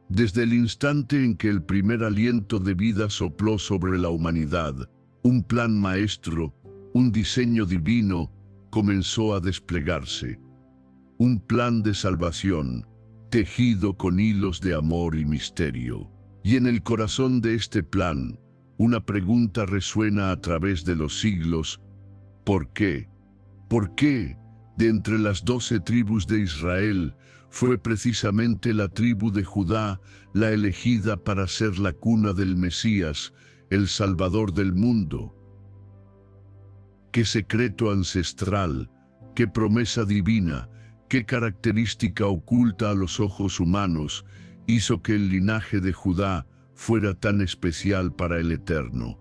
Desde el instante en que el primer aliento de vida sopló sobre la humanidad, un plan maestro, un diseño divino, comenzó a desplegarse. Un plan de salvación, tejido con hilos de amor y misterio. Y en el corazón de este plan, una pregunta resuena a través de los siglos: ¿por qué? ¿Por qué, de entre las 12 tribus de Israel, fue precisamente la tribu de Judá la elegida para ser la cuna del Mesías, el Salvador del mundo? ¿Qué secreto ancestral, qué promesa divina, qué característica oculta a los ojos humanos hizo que el linaje de Judá fuera tan especial para el Eterno?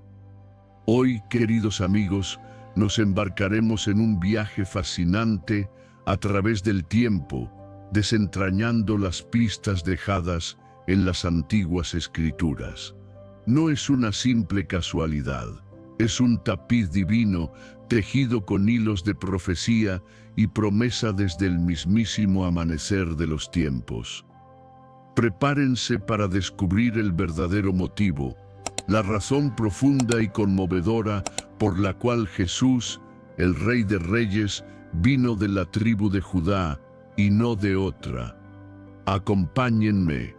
Hoy, queridos amigos, nos embarcaremos en un viaje fascinante a través del tiempo, desentrañando las pistas dejadas en las antiguas escrituras. No es una simple casualidad, es un tapiz divino tejido con hilos de profecía y promesa desde el mismísimo amanecer de los tiempos. Prepárense para descubrir el verdadero motivo, la razón profunda y conmovedora por la cual Jesús, el Rey de Reyes, vino de la tribu de Judá y no de otra. Acompáñenme.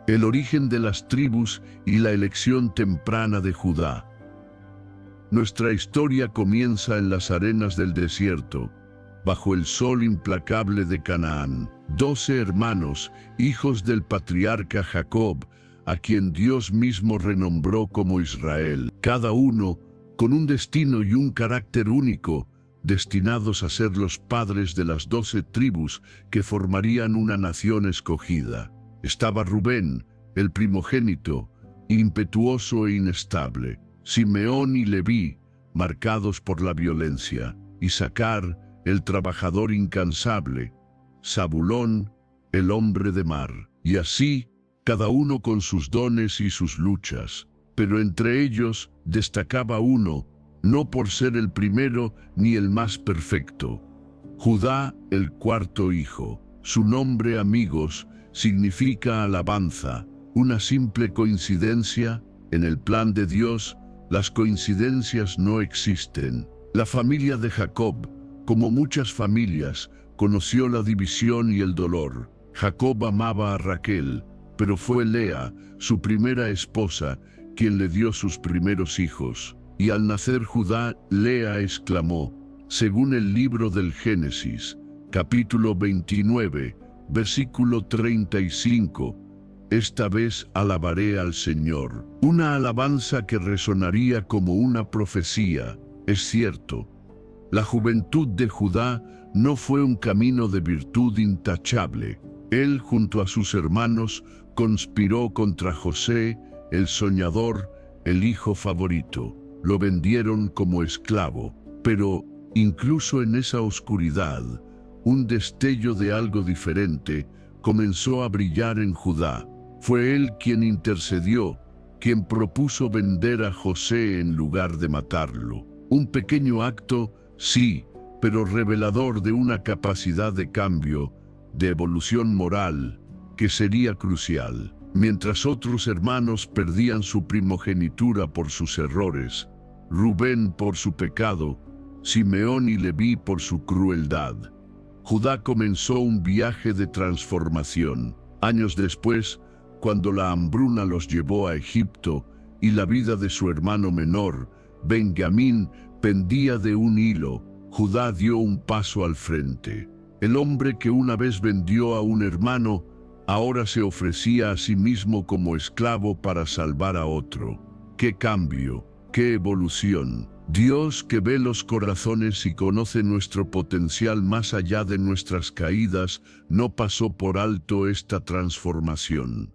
El origen de las tribus y la elección temprana de Judá. Nuestra historia comienza en las arenas del desierto, bajo el sol implacable de Canaán. 12 hermanos, hijos del patriarca Jacob, a quien Dios mismo renombró como Israel, cada uno con un destino y un carácter único, destinados a ser los padres de las 12 tribus que formarían una nación escogida. Estaba Rubén, el primogénito, impetuoso e inestable; Simeón y Leví, marcados por la violencia; Isaacar, el trabajador incansable; Zabulón, el hombre de mar. Y así, cada uno con sus dones y sus luchas. Pero entre ellos destacaba uno, no por ser el primero ni el más perfecto: Judá, el cuarto hijo. Su nombre, amigos, significa alabanza. Una simple coincidencia. En el plan de Dios, las coincidencias no existen. La familia de Jacob, como muchas familias, conoció la división y el dolor. Jacob amaba a Raquel, pero fue Lea, su primera esposa, quien le dio sus primeros hijos. Y al nacer Judá, Lea exclamó, según el libro del Génesis, capítulo 29, versículo 35, «Esta vez alabaré al Señor». Una alabanza que resonaría como una profecía. Es cierto, la juventud de Judá no fue un camino de virtud intachable. Él, junto a sus hermanos, conspiró contra José, el soñador, el hijo favorito. Lo vendieron como esclavo. Pero, incluso en esa oscuridad, un destello de algo diferente comenzó a brillar en Judá. Fue él quien intercedió, quien propuso vender a José en lugar de matarlo. Un pequeño acto, sí, pero revelador de una capacidad de cambio, de evolución moral, que sería crucial. Mientras otros hermanos perdían su primogenitura por sus errores, Rubén por su pecado, Simeón y Leví por su crueldad, Judá comenzó un viaje de transformación. Años después, cuando la hambruna los llevó a Egipto y la vida de su hermano menor, Benjamín, pendía de un hilo, Judá dio un paso al frente. El hombre que una vez vendió a un hermano, ahora se ofrecía a sí mismo como esclavo para salvar a otro. ¡Qué cambio! ¡Qué evolución! Dios, que ve los corazones y conoce nuestro potencial más allá de nuestras caídas, no pasó por alto esta transformación.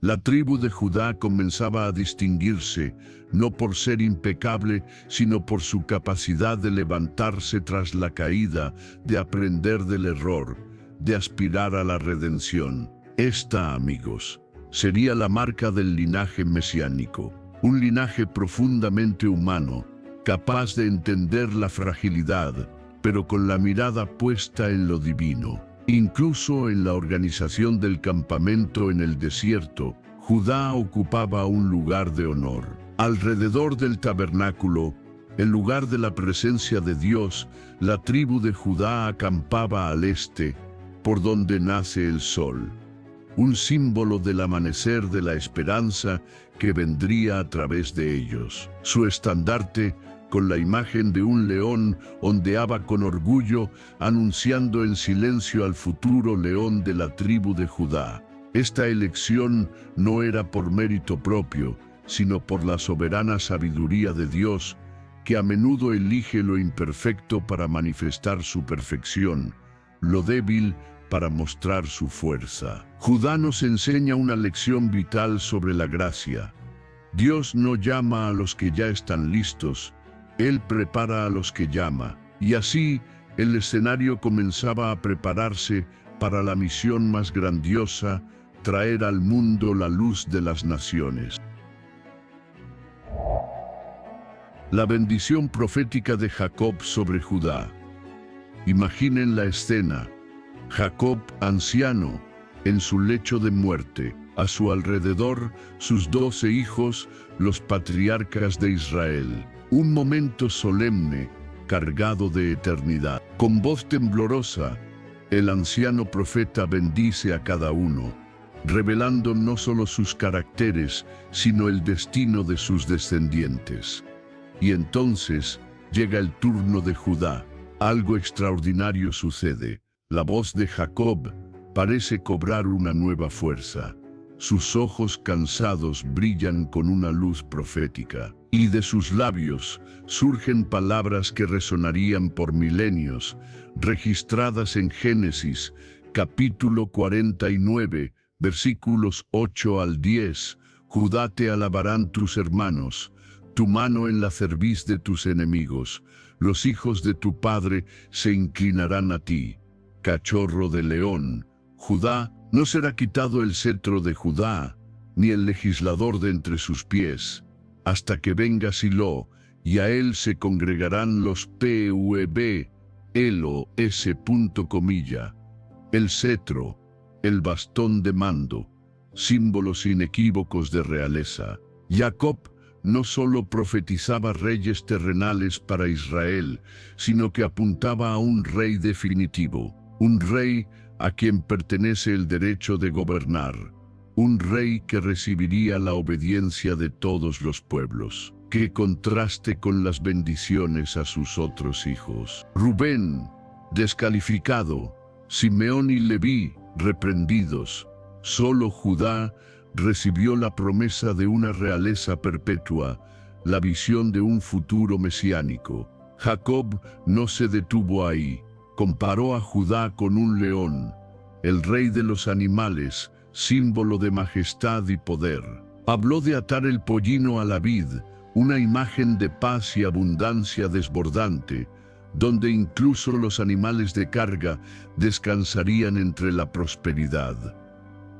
La tribu de Judá comenzaba a distinguirse, no por ser impecable, sino por su capacidad de levantarse tras la caída, de aprender del error, de aspirar a la redención. Esta, amigos, sería la marca del linaje mesiánico, un linaje profundamente humano, capaz de entender la fragilidad, pero con la mirada puesta en lo divino. Incluso en la organización del campamento en el desierto, Judá ocupaba un lugar de honor. Alrededor del tabernáculo, en lugar de la presencia de Dios, la tribu de Judá acampaba al este, por donde nace el sol, un símbolo del amanecer de la esperanza que vendría a través de ellos. Su estandarte, con la imagen de un león, ondeaba con orgullo, anunciando en silencio al futuro león de la tribu de Judá. Esta elección no era por mérito propio, sino por la soberana sabiduría de Dios, que a menudo elige lo imperfecto para manifestar su perfección, lo débil para mostrar su fuerza. Judá nos enseña una lección vital sobre la gracia. Dios no llama a los que ya están listos, Él prepara a los que llama, y así el escenario comenzaba a prepararse para la misión más grandiosa, traer al mundo la luz de las naciones. La bendición profética de Jacob sobre Judá. Imaginen la escena. Jacob, anciano, en su lecho de muerte, a su alrededor sus 12 hijos, los patriarcas de Israel. Un momento solemne, cargado de eternidad. Con voz temblorosa, el anciano profeta bendice a cada uno, revelando no solo sus caracteres, sino el destino de sus descendientes. Y entonces llega el turno de Judá. Algo extraordinario sucede. La voz de Jacob parece cobrar una nueva fuerza. Sus ojos cansados brillan con una luz profética, y de sus labios surgen palabras que resonarían por milenios, registradas en Génesis, capítulo 49, versículos 8 al 10. Judá, te alabarán tus hermanos, tu mano en la cerviz de tus enemigos. Los hijos de tu padre se inclinarán a ti. Cachorro de león, Judá, no será quitado el cetro de Judá, ni el legislador de entre sus pies, hasta que venga Silo, y a él se congregarán los PUEB, Elo, S. El cetro, el bastón de mando, símbolos inequívocos de realeza. Jacob no solo profetizaba reyes terrenales para Israel, sino que apuntaba a un rey definitivo, un rey a quien pertenece el derecho de gobernar, un rey que recibiría la obediencia de todos los pueblos. ¡Qué contraste con las bendiciones a sus otros hijos! Rubén, descalificado, Simeón y Leví, reprendidos. Solo Judá recibió la promesa de una realeza perpetua, la visión de un futuro mesiánico. Jacob no se detuvo ahí. Comparó a Judá con un león, el rey de los animales, símbolo de majestad y poder. Habló de atar el pollino a la vid, una imagen de paz y abundancia desbordante, donde incluso los animales de carga descansarían entre la prosperidad.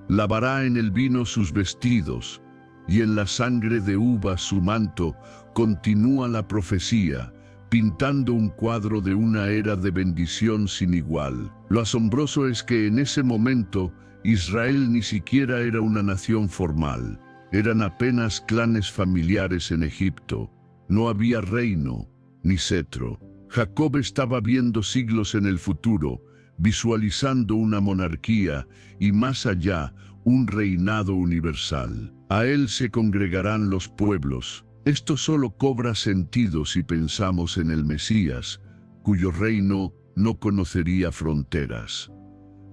Lavará en el vino sus vestidos, y en la sangre de uva su manto. Continúa la profecía, pintando un cuadro de una era de bendición sin igual. Lo asombroso es que en ese momento Israel ni siquiera era una nación formal. Eran apenas clanes familiares en Egipto. No había reino ni cetro. Jacob estaba viendo siglos en el futuro, visualizando una monarquía y más allá, un reinado universal. A él se congregarán los pueblos. Esto solo cobra sentido si pensamos en el Mesías, cuyo reino no conocería fronteras.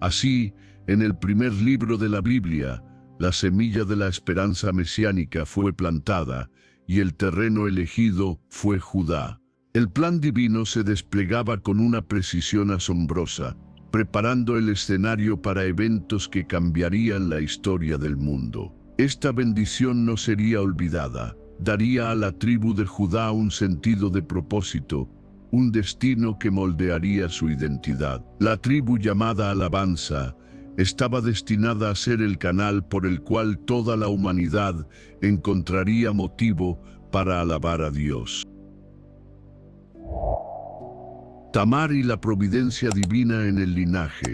Así, en el primer libro de la Biblia, la semilla de la esperanza mesiánica fue plantada y el terreno elegido fue Judá. El plan divino se desplegaba con una precisión asombrosa, preparando el escenario para eventos que cambiarían la historia del mundo. Esta bendición no sería olvidada. Daría a la tribu de Judá un sentido de propósito, un destino que moldearía su identidad. La tribu llamada Alabanza estaba destinada a ser el canal por el cual toda la humanidad encontraría motivo para alabar a Dios. Tamar y la providencia divina en el linaje.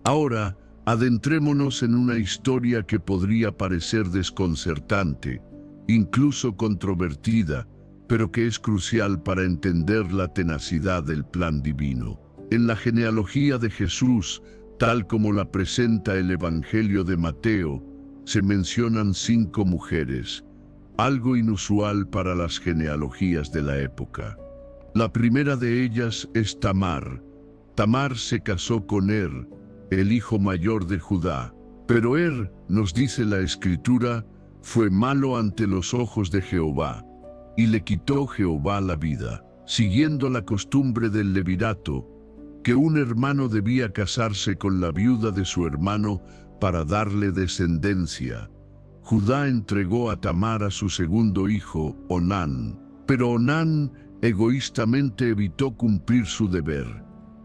Ahora, adentrémonos en una historia que podría parecer desconcertante, incluso controvertida, pero que es crucial para entender la tenacidad del plan divino. En la genealogía de Jesús, tal como la presenta el Evangelio de Mateo, se mencionan 5 mujeres, algo inusual para las genealogías de la época. La primera de ellas es Tamar. Tamar se casó con el hijo mayor de Judá, pero nos dice la Escritura, fue malo ante los ojos de Jehová, y le quitó Jehová la vida, siguiendo la costumbre del levirato, que un hermano debía casarse con la viuda de su hermano para darle descendencia. Judá entregó a Tamar a su segundo hijo, Onán, pero Onán egoístamente evitó cumplir su deber,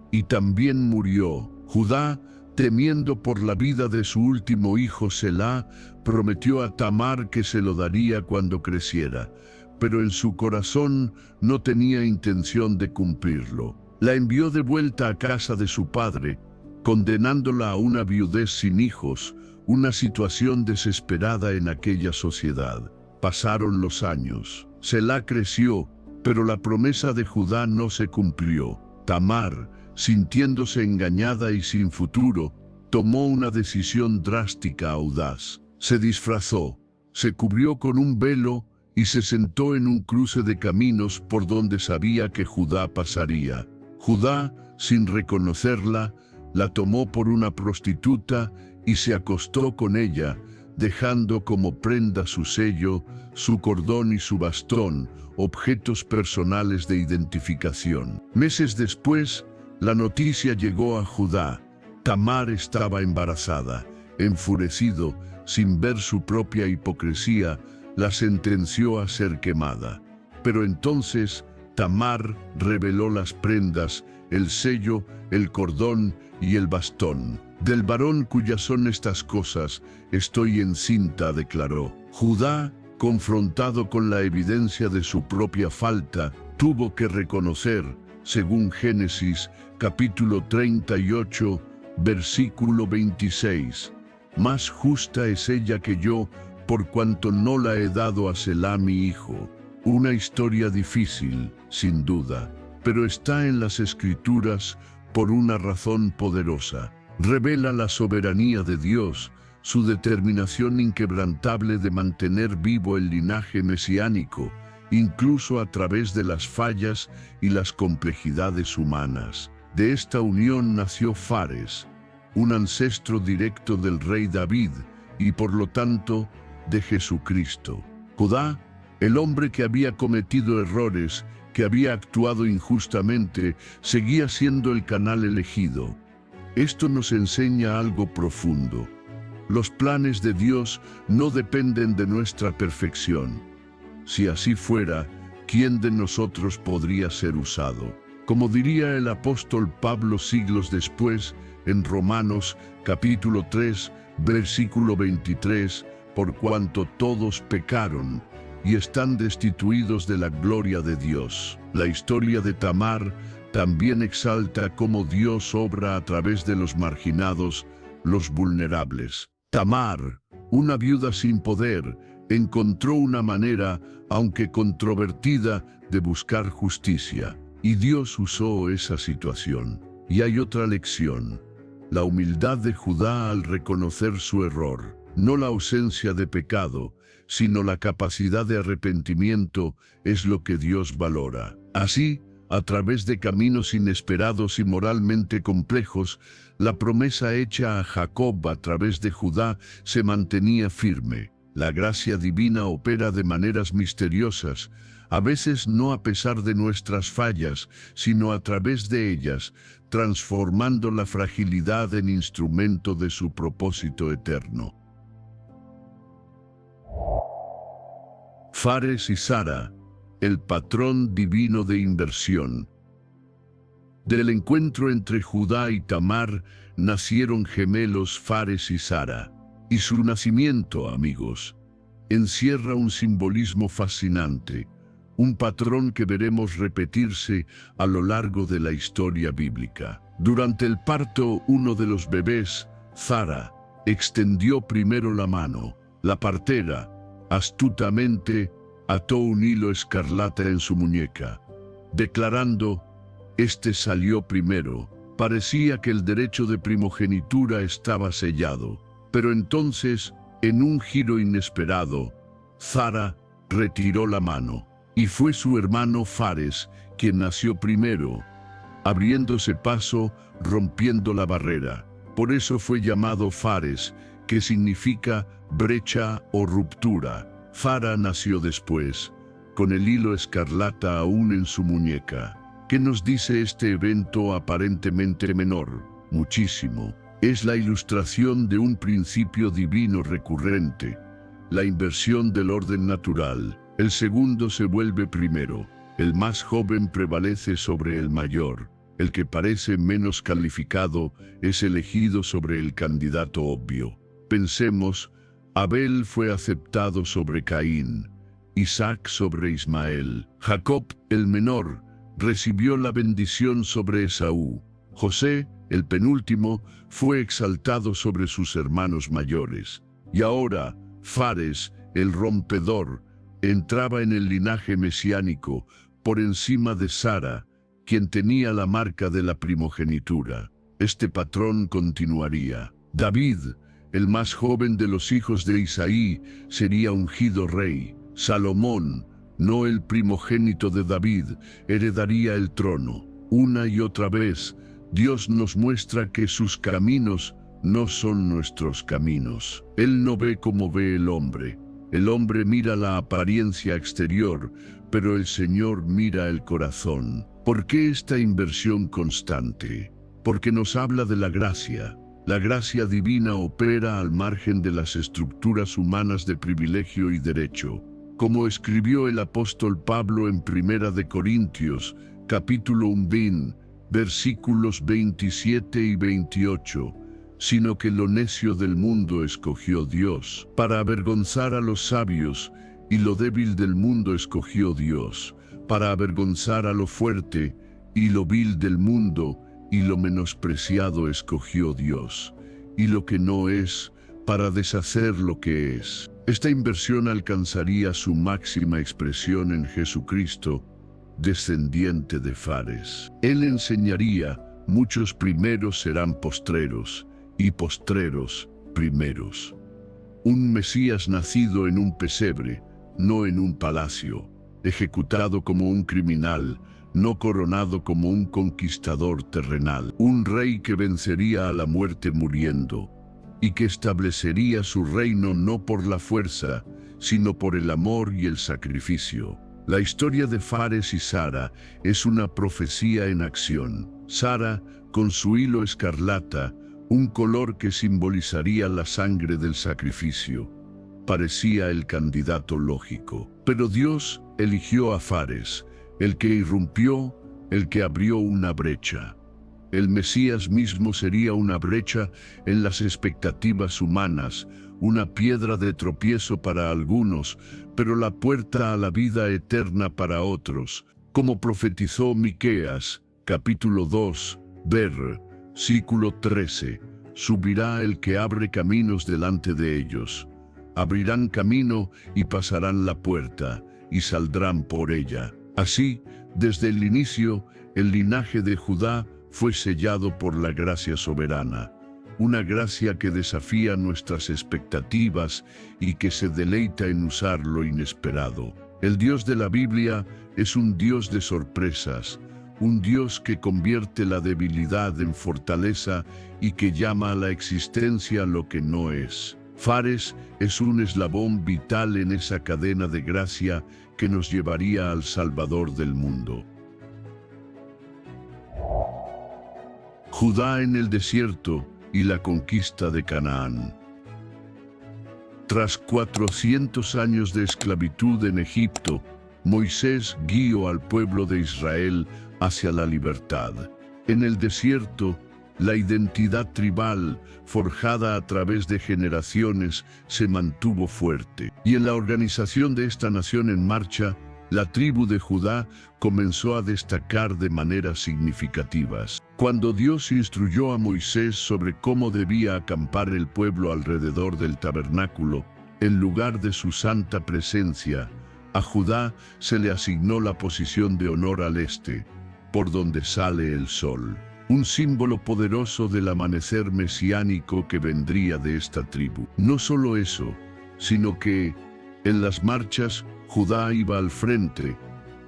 y también murió. Judá, temiendo por la vida de su último hijo Selá, prometió a Tamar que se lo daría cuando creciera, pero en su corazón no tenía intención de cumplirlo. La envió de vuelta a casa de su padre, condenándola a una viudez sin hijos, una situación desesperada en aquella sociedad. Pasaron los años. Selá creció, pero la promesa de Judá no se cumplió. Tamar, sintiéndose engañada y sin futuro, tomó una decisión drástica, audaz. Se disfrazó, se cubrió con un velo y se sentó en un cruce de caminos por donde sabía que Judá pasaría. Judá, sin reconocerla, la tomó por una prostituta y se acostó con ella, dejando como prenda su sello, su cordón y su bastón, objetos personales de identificación. Meses después, la noticia llegó a Judá. Tamar estaba embarazada. Enfurecido, sin ver su propia hipocresía, la sentenció a ser quemada. Pero entonces Tamar reveló las prendas, el sello, el cordón y el bastón. Del varón cuyas son estas cosas, estoy encinta, declaró. Judá, confrontado con la evidencia de su propia falta, tuvo que reconocer, según Génesis, capítulo 38, versículo 26, más justa es ella que yo, por cuanto no la he dado a Selá mi hijo. Una historia difícil, sin duda, pero está en las Escrituras por una razón poderosa. Revela la soberanía de Dios, su determinación inquebrantable de mantener vivo el linaje mesiánico, incluso a través de las fallas y las complejidades humanas. De esta unión nació Fares, un ancestro directo del rey David y por lo tanto de Jesucristo. Judá, el hombre que había cometido errores, que había actuado injustamente, seguía siendo el canal elegido. Esto nos enseña algo profundo. Los planes de Dios no dependen de nuestra perfección. Si así fuera, ¿quién de nosotros podría ser usado? Como diría el apóstol Pablo siglos después, en Romanos capítulo 3, versículo 23, por cuanto todos pecaron y están destituidos de la gloria de Dios. La historia de Tamar también exalta cómo Dios obra a través de los marginados, los vulnerables. Tamar, una viuda sin poder, encontró una manera, aunque controvertida, de buscar justicia. Y Dios usó esa situación. Y hay otra lección: la humildad de Judá al reconocer su error. No la ausencia de pecado, sino la capacidad de arrepentimiento es lo que Dios valora. Así, a través de caminos inesperados y moralmente complejos, la promesa hecha a Jacob a través de Judá se mantenía firme. La gracia divina opera de maneras misteriosas, a veces no a pesar de nuestras fallas, sino a través de ellas, transformando la fragilidad en instrumento de su propósito eterno. Fares y Zara, el patrón divino de inversión. Del encuentro entre Judá y Tamar nacieron gemelos Fares y Zara. Y su nacimiento, amigos, encierra un simbolismo fascinante, un patrón que veremos repetirse a lo largo de la historia bíblica. Durante el parto, uno de los bebés, Zara, extendió primero la mano. La partera, astutamente, ató un hilo escarlata en su muñeca, declarando: «Este salió primero». Parecía que el derecho de primogenitura estaba sellado, pero entonces, en un giro inesperado, Zara retiró la mano, y fue su hermano Fares quien nació primero, abriéndose paso, rompiendo la barrera. Por eso fue llamado Fares, que significa brecha o ruptura. Zara nació después, con el hilo escarlata aún en su muñeca. ¿Qué nos dice este evento aparentemente menor? Muchísimo. Es la ilustración de un principio divino recurrente, la inversión del orden natural. El segundo se vuelve primero. El más joven prevalece sobre el mayor. El que parece menos calificado es elegido sobre el candidato obvio. Pensemos, Abel fue aceptado sobre Caín, Isaac sobre Ismael, Jacob, el menor, recibió la bendición sobre Esaú. José, el penúltimo, fue exaltado sobre sus hermanos mayores. Y ahora, Fares, el rompedor, entraba en el linaje mesiánico por encima de Zara, quien tenía la marca de la primogenitura. Este patrón continuaría. David, el más joven de los hijos de Isaí, sería ungido rey. Salomón, no el primogénito de David, heredaría el trono. Una y otra vez, Dios nos muestra que sus caminos no son nuestros caminos. Él no ve como ve el hombre. El hombre mira la apariencia exterior, pero el Señor mira el corazón. ¿Por qué esta inversión constante? Porque nos habla de la gracia. La gracia divina opera al margen de las estructuras humanas de privilegio y derecho. Como escribió el apóstol Pablo en 1 de Corintios, capítulo 1, versículos 27 y 28, sino que lo necio del mundo escogió Dios, para avergonzar a los sabios, y lo débil del mundo escogió Dios, para avergonzar a lo fuerte, y lo vil del mundo, y lo menospreciado escogió Dios, y lo que no es, para deshacer lo que es. Esta inversión alcanzaría su máxima expresión en Jesucristo, descendiente de Fares. Él enseñaría: muchos primeros serán postreros, y postreros primeros. Un Mesías nacido en un pesebre, no en un palacio, ejecutado como un criminal, no coronado como un conquistador terrenal. Un rey que vencería a la muerte muriendo, y que establecería su reino no por la fuerza, sino por el amor y el sacrificio. La historia de Fares y Zara es una profecía en acción. Zara, con su hilo escarlata, un color que simbolizaría la sangre del sacrificio, parecía el candidato lógico. Pero Dios eligió a Fares, el que irrumpió, el que abrió una brecha. El Mesías mismo sería una brecha en las expectativas humanas, una piedra de tropiezo para algunos, pero la puerta a la vida eterna para otros, como profetizó Miqueas, capítulo 2, versículo 13. Subirá el que abre caminos delante de ellos. Abrirán camino y pasarán la puerta, y saldrán por ella. Así, desde el inicio, el linaje de Judá fue sellado por la gracia soberana, una gracia que desafía nuestras expectativas y que se deleita en usar lo inesperado. El Dios de la Biblia es un Dios de sorpresas, un Dios que convierte la debilidad en fortaleza y que llama a la existencia lo que no es. Fares es un eslabón vital en esa cadena de gracia que nos llevaría al Salvador del mundo. Judá en el desierto y la conquista de Canaán. Tras 400 años de esclavitud en Egipto, Moisés guió al pueblo de Israel hacia la libertad. En el desierto, la identidad tribal, forjada a través de generaciones, se mantuvo fuerte. Y en la organización de esta nación en marcha, La tribu de Judá comenzó a destacar de maneras significativas. Cuando Dios instruyó a Moisés sobre cómo debía acampar el pueblo alrededor del tabernáculo, en lugar de su santa presencia, a Judá se le asignó la posición de honor al este, por donde sale el sol, un símbolo poderoso del amanecer mesiánico que vendría de esta tribu. No solo eso, sino que, en las marchas, Judá iba al frente,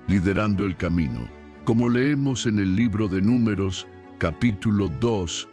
liderando el camino. Como leemos en el libro de Números, capítulo 2,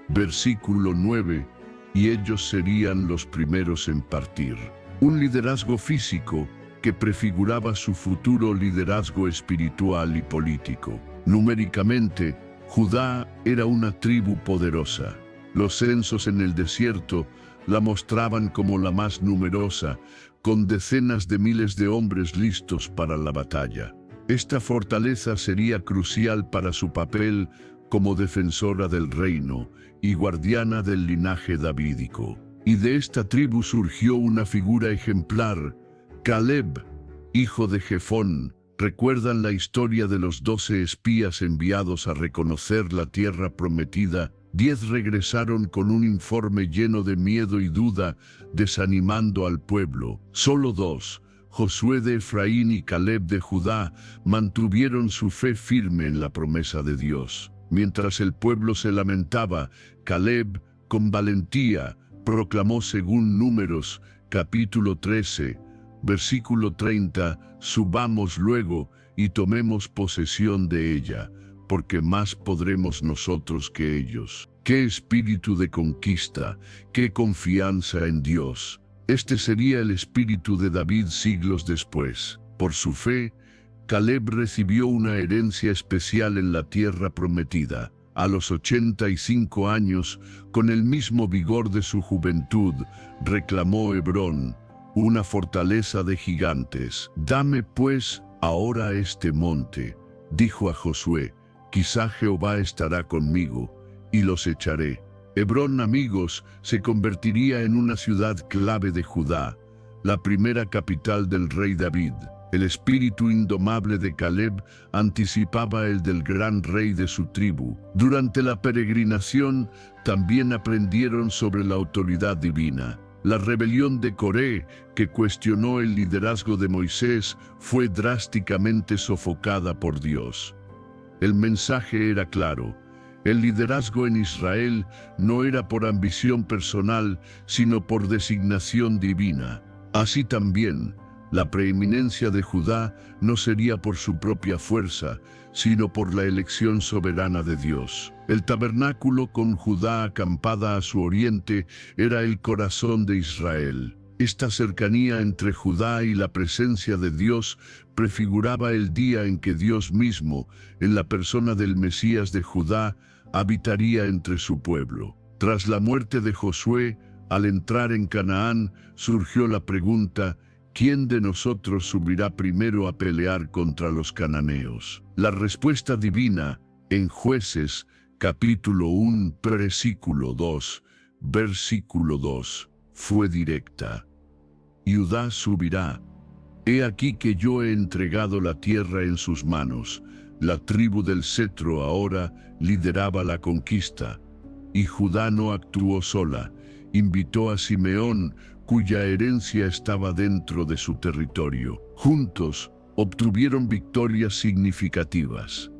versículo 9, y ellos serían los primeros en partir. Un liderazgo físico que prefiguraba su futuro liderazgo espiritual y político. Numéricamente, Judá era una tribu poderosa. Los censos en el desierto la mostraban como la más numerosa, con decenas de miles de hombres listos para la batalla. Esta fortaleza sería crucial para su papel como defensora del reino y guardiana del linaje davídico. Y de esta tribu surgió una figura ejemplar, Caleb, hijo de Jefón. ¿Recuerdan la historia de los 12 espías enviados a reconocer la tierra prometida? 10 regresaron con un informe lleno de miedo y duda, desanimando al pueblo. Solo 2, Josué de Efraín y Caleb de Judá, mantuvieron su fe firme en la promesa de Dios. Mientras el pueblo se lamentaba, Caleb, con valentía, proclamó según Números, capítulo 13, versículo 30, subamos luego y tomemos posesión de ella, porque más podremos nosotros que ellos. ¡Qué espíritu de conquista! ¡Qué confianza en Dios! Este sería el espíritu de David siglos después. Por su fe, Caleb recibió una herencia especial en la tierra prometida. A los 85 años, con el mismo vigor de su juventud, reclamó Hebrón, una fortaleza de gigantes. «Dame pues ahora este monte», dijo a Josué, «quizá Jehová estará conmigo, y los echaré». Hebrón, amigos, se convertiría en una ciudad clave de Judá, la primera capital del rey David. El espíritu indomable de Caleb anticipaba el del gran rey de su tribu. Durante la peregrinación también aprendieron sobre la autoridad divina. La rebelión de Coré, que cuestionó el liderazgo de Moisés, fue drásticamente sofocada por Dios. El mensaje era claro. El liderazgo en Israel no era por ambición personal, sino por designación divina. Así también, la preeminencia de Judá no sería por su propia fuerza, sino por la elección soberana de Dios. El tabernáculo con Judá acampada a su oriente era el corazón de Israel. Esta cercanía entre Judá y la presencia de Dios prefiguraba el día en que Dios mismo, en la persona del Mesías de Judá, habitaría entre su pueblo. Tras la muerte de Josué, al entrar en Canaán, surgió la pregunta: ¿quién de nosotros subirá primero a pelear contra los cananeos? La respuesta divina, en Jueces, capítulo 1, versículo 2, fue directa. Judá subirá. He aquí que yo he entregado la tierra en sus manos. La tribu del cetro ahora lideraba la conquista. Y Judá no actuó sola. Invitó a Simeón, cuya herencia estaba dentro de su territorio. Juntos obtuvieron victorias significativas.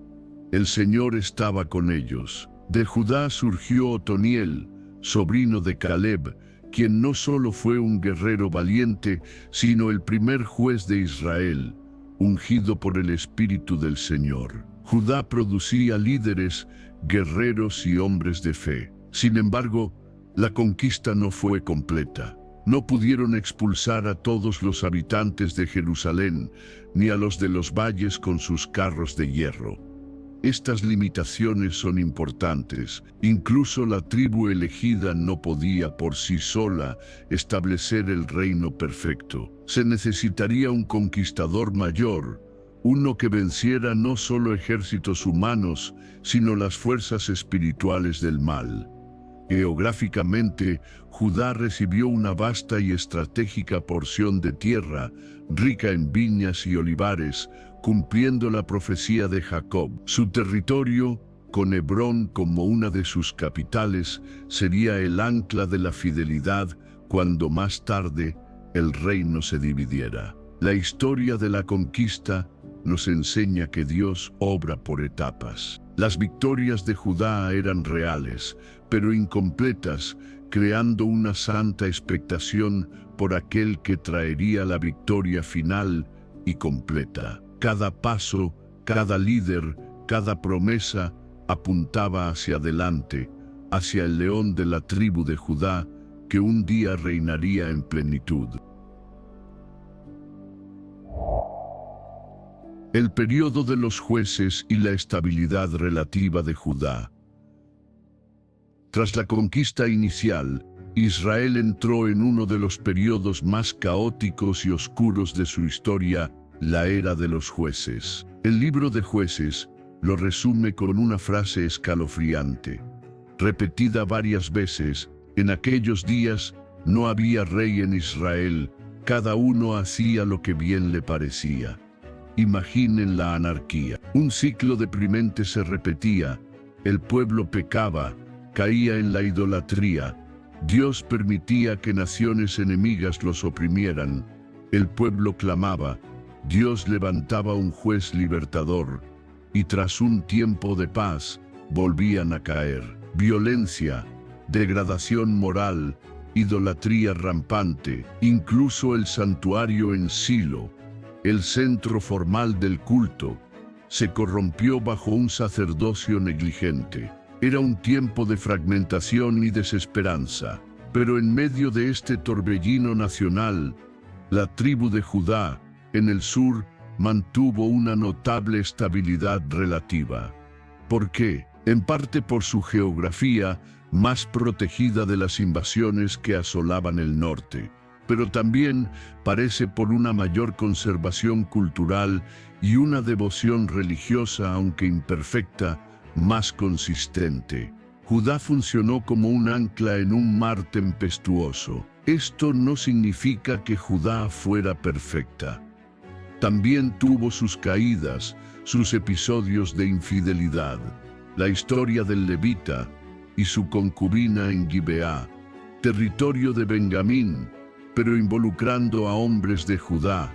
El Señor estaba con ellos. De Judá surgió Otoniel, sobrino de Caleb, quien no solo fue un guerrero valiente, sino el primer juez de Israel, ungido por el Espíritu del Señor. Judá producía líderes, guerreros y hombres de fe. Sin embargo, la conquista no fue completa. No pudieron expulsar a todos los habitantes de Jerusalén, ni a los de los valles con sus carros de hierro. Estas limitaciones son importantes. Incluso la tribu elegida no podía por sí sola establecer el reino perfecto. Se necesitaría un conquistador mayor, uno que venciera no solo ejércitos humanos, sino las fuerzas espirituales del mal. Geográficamente, Judá recibió una vasta y estratégica porción de tierra, rica en viñas y olivares, cumpliendo la profecía de Jacob. Su territorio, con Hebrón como una de sus capitales, sería el ancla de la fidelidad cuando más tarde el reino se dividiera. La historia de la conquista nos enseña que Dios obra por etapas. Las victorias de Judá eran reales, pero incompletas, creando una santa expectación por aquel que traería la victoria final y completa. Cada paso, cada líder, cada promesa apuntaba hacia adelante, hacia el león de la tribu de Judá, que un día reinaría en plenitud. El periodo de los jueces y la estabilidad relativa de Judá. Tras la conquista inicial, Israel entró en uno de los periodos más caóticos y oscuros de su historia, la era de los jueces. El libro de Jueces lo resume con una frase escalofriante, repetida varias veces: en aquellos días no había rey en Israel, cada uno hacía lo que bien le parecía. Imaginen la anarquía. Un ciclo deprimente se repetía, el pueblo pecaba, caía en la idolatría, Dios permitía que naciones enemigas los oprimieran, el pueblo clamaba, Dios levantaba un juez libertador, y tras un tiempo de paz, volvían a caer. Violencia, degradación moral, idolatría rampante, incluso el santuario en Silo, el centro formal del culto, se corrompió bajo un sacerdocio negligente. Era un tiempo de fragmentación y desesperanza. Pero en medio de este torbellino nacional, la tribu de Judá, en el sur, mantuvo una notable estabilidad relativa. ¿Por qué? En parte por su geografía, más protegida de las invasiones que asolaban el norte, pero también parece por una mayor conservación cultural y una devoción religiosa, aunque imperfecta, más consistente. Judá funcionó como un ancla en un mar tempestuoso. Esto no significa que Judá fuera perfecta. También tuvo sus caídas, sus episodios de infidelidad. La historia del levita y su concubina en Gibeá, territorio de Benjamín, pero involucrando a hombres de Judá,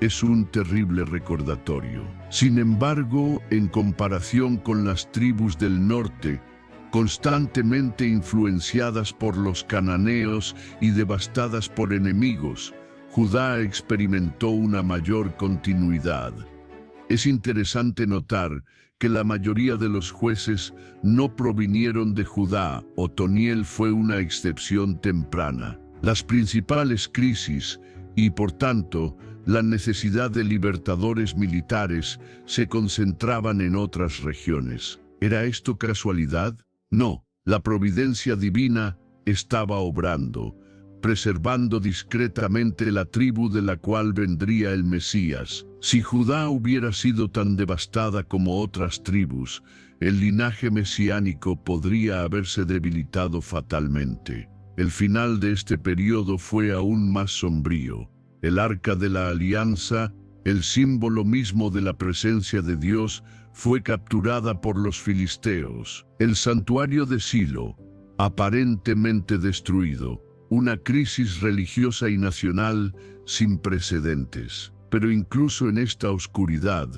es un terrible recordatorio. Sin embargo, en comparación con las tribus del norte, constantemente influenciadas por los cananeos y devastadas por enemigos, Judá experimentó una mayor continuidad. Es interesante notar que la mayoría de los jueces no provinieron de Judá. Otoniel fue una excepción temprana. Las principales crisis y, por tanto, la necesidad de libertadores militares se concentraban en otras regiones. ¿Era esto casualidad? No, la providencia divina estaba obrando, preservando discretamente la tribu de la cual vendría el Mesías. Si Judá hubiera sido tan devastada como otras tribus, el linaje mesiánico podría haberse debilitado fatalmente. El final de este periodo fue aún más sombrío. El Arca de la Alianza, el símbolo mismo de la presencia de Dios, fue capturada por los filisteos. El santuario de Silo, aparentemente destruido. Una crisis religiosa y nacional sin precedentes. Pero incluso en esta oscuridad,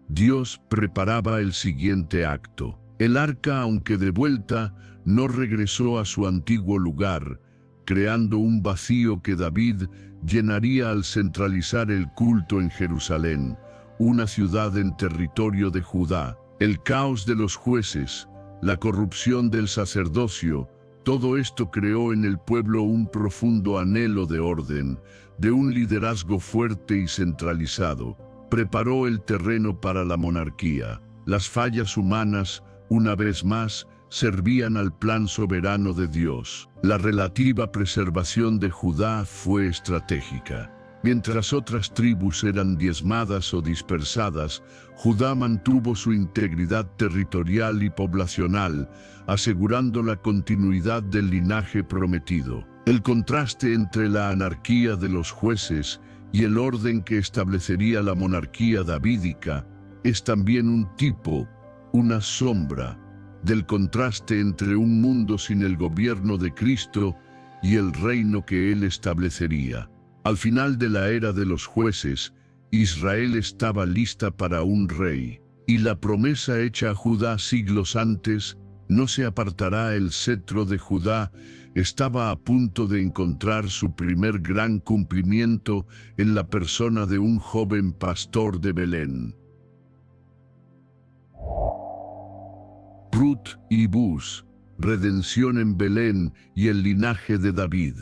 Dios preparaba el siguiente acto. El arca, aunque de vuelta, no regresó a su antiguo lugar, creando un vacío que David llenaría al centralizar el culto en Jerusalén, una ciudad en territorio de Judá. El caos de los jueces, la corrupción del sacerdocio, todo esto creó en el pueblo un profundo anhelo de orden, de un liderazgo fuerte y centralizado. Preparó el terreno para la monarquía. Las fallas humanas, una vez más, servían al plan soberano de Dios. La relativa preservación de Judá fue estratégica. Mientras otras tribus eran diezmadas o dispersadas, Judá mantuvo su integridad territorial y poblacional, asegurando la continuidad del linaje prometido. El contraste entre la anarquía de los jueces y el orden que establecería la monarquía davídica es también un tipo, una sombra, del contraste entre un mundo sin el gobierno de Cristo y el reino que él establecería. Al final de la era de los jueces, Israel estaba lista para un rey, y la promesa hecha a Judá siglos antes, no se apartará el cetro de Judá, estaba a punto de encontrar su primer gran cumplimiento en la persona de un joven pastor de Belén. Ruth y Buz, redención en Belén y el linaje de David.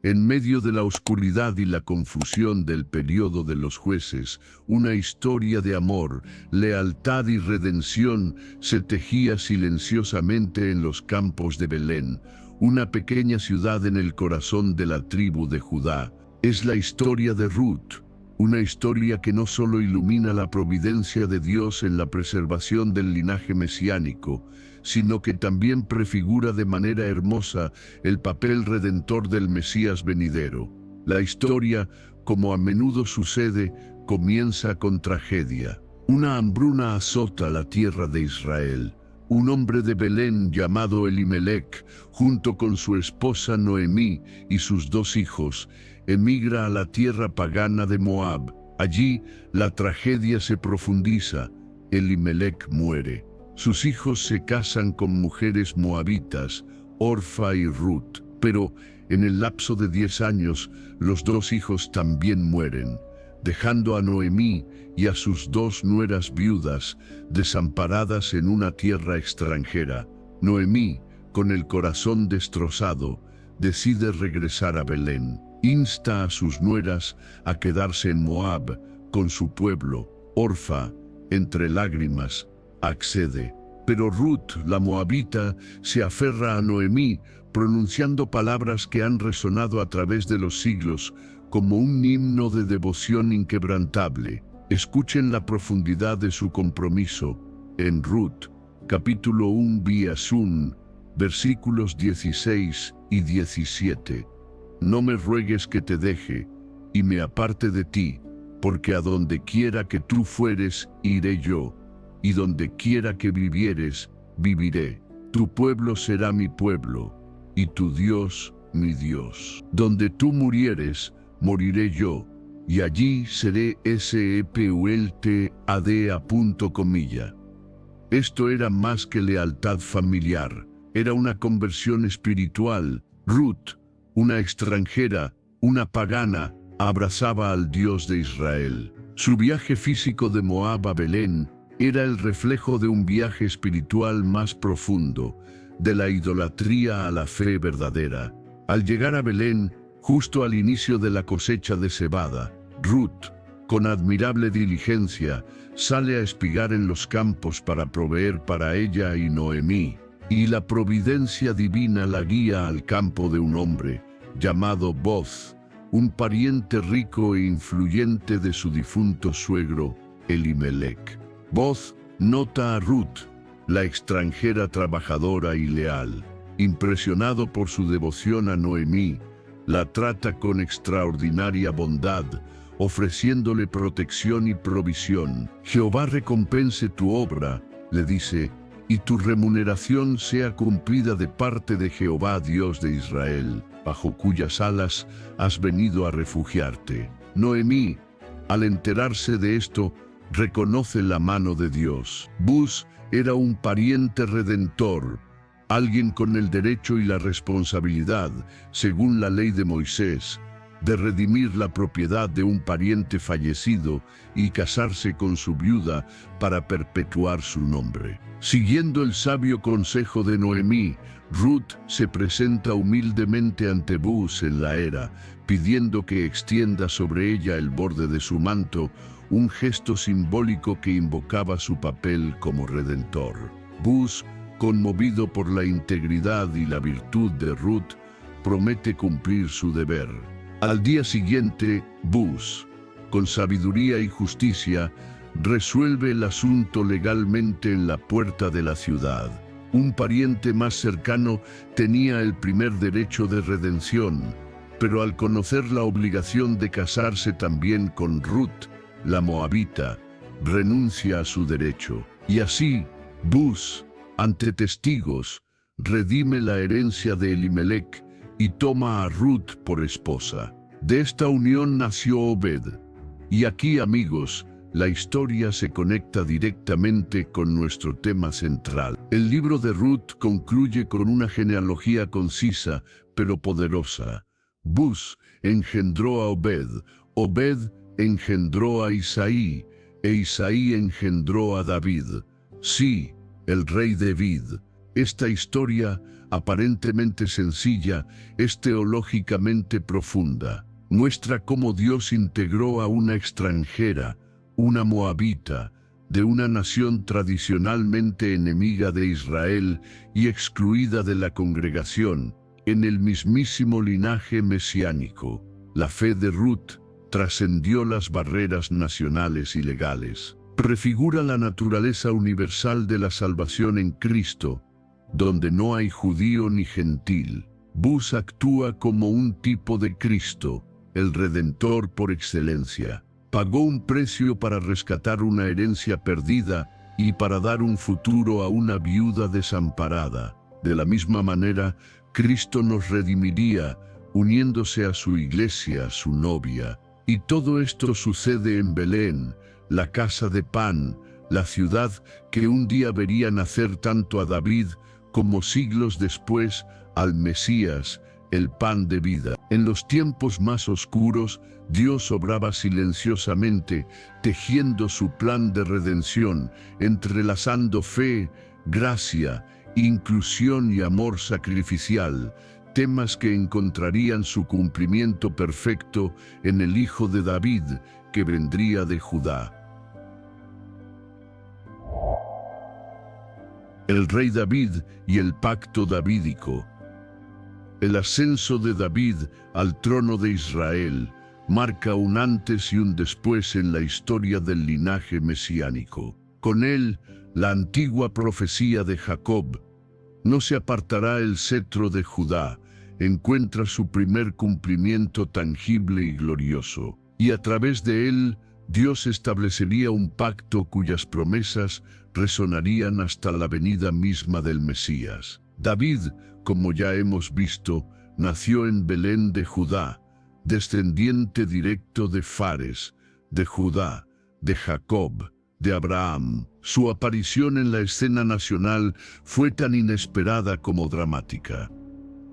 En medio de la oscuridad y la confusión del periodo de los jueces, una historia de amor, lealtad y redención se tejía silenciosamente en los campos de Belén, una pequeña ciudad en el corazón de la tribu de Judá. Es la historia de Ruth, una historia que no solo ilumina la providencia de Dios en la preservación del linaje mesiánico, sino que también prefigura de manera hermosa el papel redentor del Mesías venidero. La historia, como a menudo sucede, comienza con tragedia. Una hambruna azota la tierra de Israel. Un hombre de Belén llamado Elimelec, junto con su esposa Noemí y sus 2 hijos, emigra a la tierra pagana de Moab. Allí, la tragedia se profundiza. Elimelec muere. Sus hijos se casan con mujeres moabitas, Orfa y Ruth, pero en el lapso de 10 años, los 2 hijos también mueren, dejando a Noemí y a sus 2 nueras viudas desamparadas en una tierra extranjera. Noemí, con el corazón destrozado, decide regresar a Belén. Insta a sus nueras a quedarse en Moab con su pueblo. Orfa, entre lágrimas, accede. Pero Ruth, la moabita, se aferra a Noemí, pronunciando palabras que han resonado a través de los siglos como un himno de devoción inquebrantable. Escuchen la profundidad de su compromiso. En Ruth, capítulo 1, versículos 16 y 17. No me ruegues que te deje y me aparte de ti, porque a donde quiera que tú fueres, iré yo, y donde quiera que vivieres, viviré. Tu pueblo será mi pueblo, y tu Dios, mi Dios. Donde tú murieres, moriré yo, y allí seré sepultad. Esto era más que lealtad familiar, era una conversión espiritual. Ruth, una extranjera, una pagana, abrazaba al Dios de Israel. Su viaje físico de Moab a Belén era el reflejo de un viaje espiritual más profundo, de la idolatría a la fe verdadera. Al llegar a Belén, justo al inicio de la cosecha de cebada, Ruth, con admirable diligencia, sale a espigar en los campos para proveer para ella y Noemí, y la providencia divina la guía al campo de un hombre llamado Boz, un pariente rico e influyente de su difunto suegro, Elimelec. Boz nota a Ruth, la extranjera trabajadora y leal. Impresionado por su devoción a Noemí, la trata con extraordinaria bondad, ofreciéndole protección y provisión. Jehová recompense tu obra, le dice, y tu remuneración sea cumplida de parte de Jehová Dios de Israel, bajo cuyas alas has venido a refugiarte. Noemí, al enterarse de esto, reconoce la mano de Dios. Buz era un pariente redentor, alguien con el derecho y la responsabilidad, según la ley de Moisés, de redimir la propiedad de un pariente fallecido y casarse con su viuda para perpetuar su nombre. Siguiendo el sabio consejo de Noemí, Ruth se presenta humildemente ante Buz en la era, pidiendo que extienda sobre ella el borde de su manto, un gesto simbólico que invocaba su papel como redentor. Buz, conmovido por la integridad y la virtud de Ruth, promete cumplir su deber. Al día siguiente, Buz, con sabiduría y justicia, resuelve el asunto legalmente en la puerta de la ciudad. Un pariente más cercano tenía el primer derecho de redención, pero al conocer la obligación de casarse también con Ruth, la moabita, renuncia a su derecho. Y así, Buz, ante testigos, redime la herencia de Elimelech y toma a Ruth por esposa. De esta unión nació Obed. Y aquí, amigos, la historia se conecta directamente con nuestro tema central. El libro de Ruth concluye con una genealogía concisa, pero poderosa. Buz engendró a Obed, Obed engendró a Isaí, e Isaí engendró a David. Sí, el rey David. Esta historia, aparentemente sencilla, es teológicamente profunda. Muestra cómo Dios integró a una extranjera, una moabita, de una nación tradicionalmente enemiga de Israel y excluida de la congregación, en el mismísimo linaje mesiánico. La fe de Ruth trascendió las barreras nacionales y legales. Prefigura la naturaleza universal de la salvación en Cristo, donde no hay judío ni gentil. Buz actúa como un tipo de Cristo, el Redentor por excelencia. Pagó un precio para rescatar una herencia perdida y para dar un futuro a una viuda desamparada. De la misma manera, Cristo nos redimiría, uniéndose a su iglesia, su novia. Y todo esto sucede en Belén, la casa de pan, la ciudad que un día vería nacer tanto a David como siglos después al Mesías, el pan de vida. En los tiempos más oscuros, Dios obraba silenciosamente, tejiendo su plan de redención, entrelazando fe, gracia, inclusión y amor sacrificial, temas que encontrarían su cumplimiento perfecto en el Hijo de David, que vendría de Judá. El rey David y el pacto davídico. El ascenso de David al trono de Israel marca un antes y un después en la historia del linaje mesiánico. Con él, la antigua profecía de Jacob, no se apartará el cetro de Judá, encuentra su primer cumplimiento tangible y glorioso. Y a través de él, Dios establecería un pacto cuyas promesas resonarían hasta la venida misma del Mesías. David, como ya hemos visto, nació en Belén de Judá, descendiente directo de Fares, de Judá, de Jacob, de Abraham. Su aparición en la escena nacional fue tan inesperada como dramática.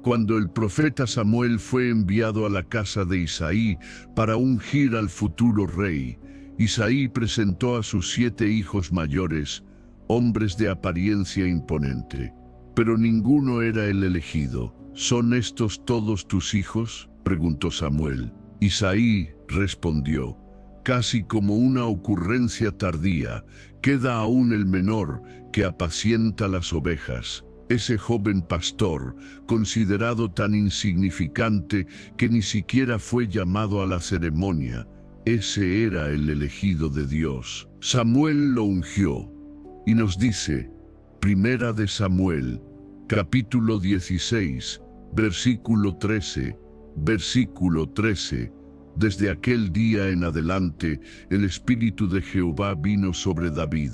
Cuando el profeta Samuel fue enviado a la casa de Isaí para ungir al futuro rey, Isaí presentó a sus 7 hijos mayores, hombres de apariencia imponente. Pero ninguno era el elegido. ¿Son estos todos tus hijos?, preguntó Samuel. Isaí respondió, casi como una ocurrencia tardía, queda aún el menor que apacienta las ovejas. Ese joven pastor, considerado tan insignificante que ni siquiera fue llamado a la ceremonia, ese era el elegido de Dios. Samuel lo ungió y nos dice, Primera de Samuel, capítulo 16, versículo 13, desde aquel día en adelante, el Espíritu de Jehová vino sobre David.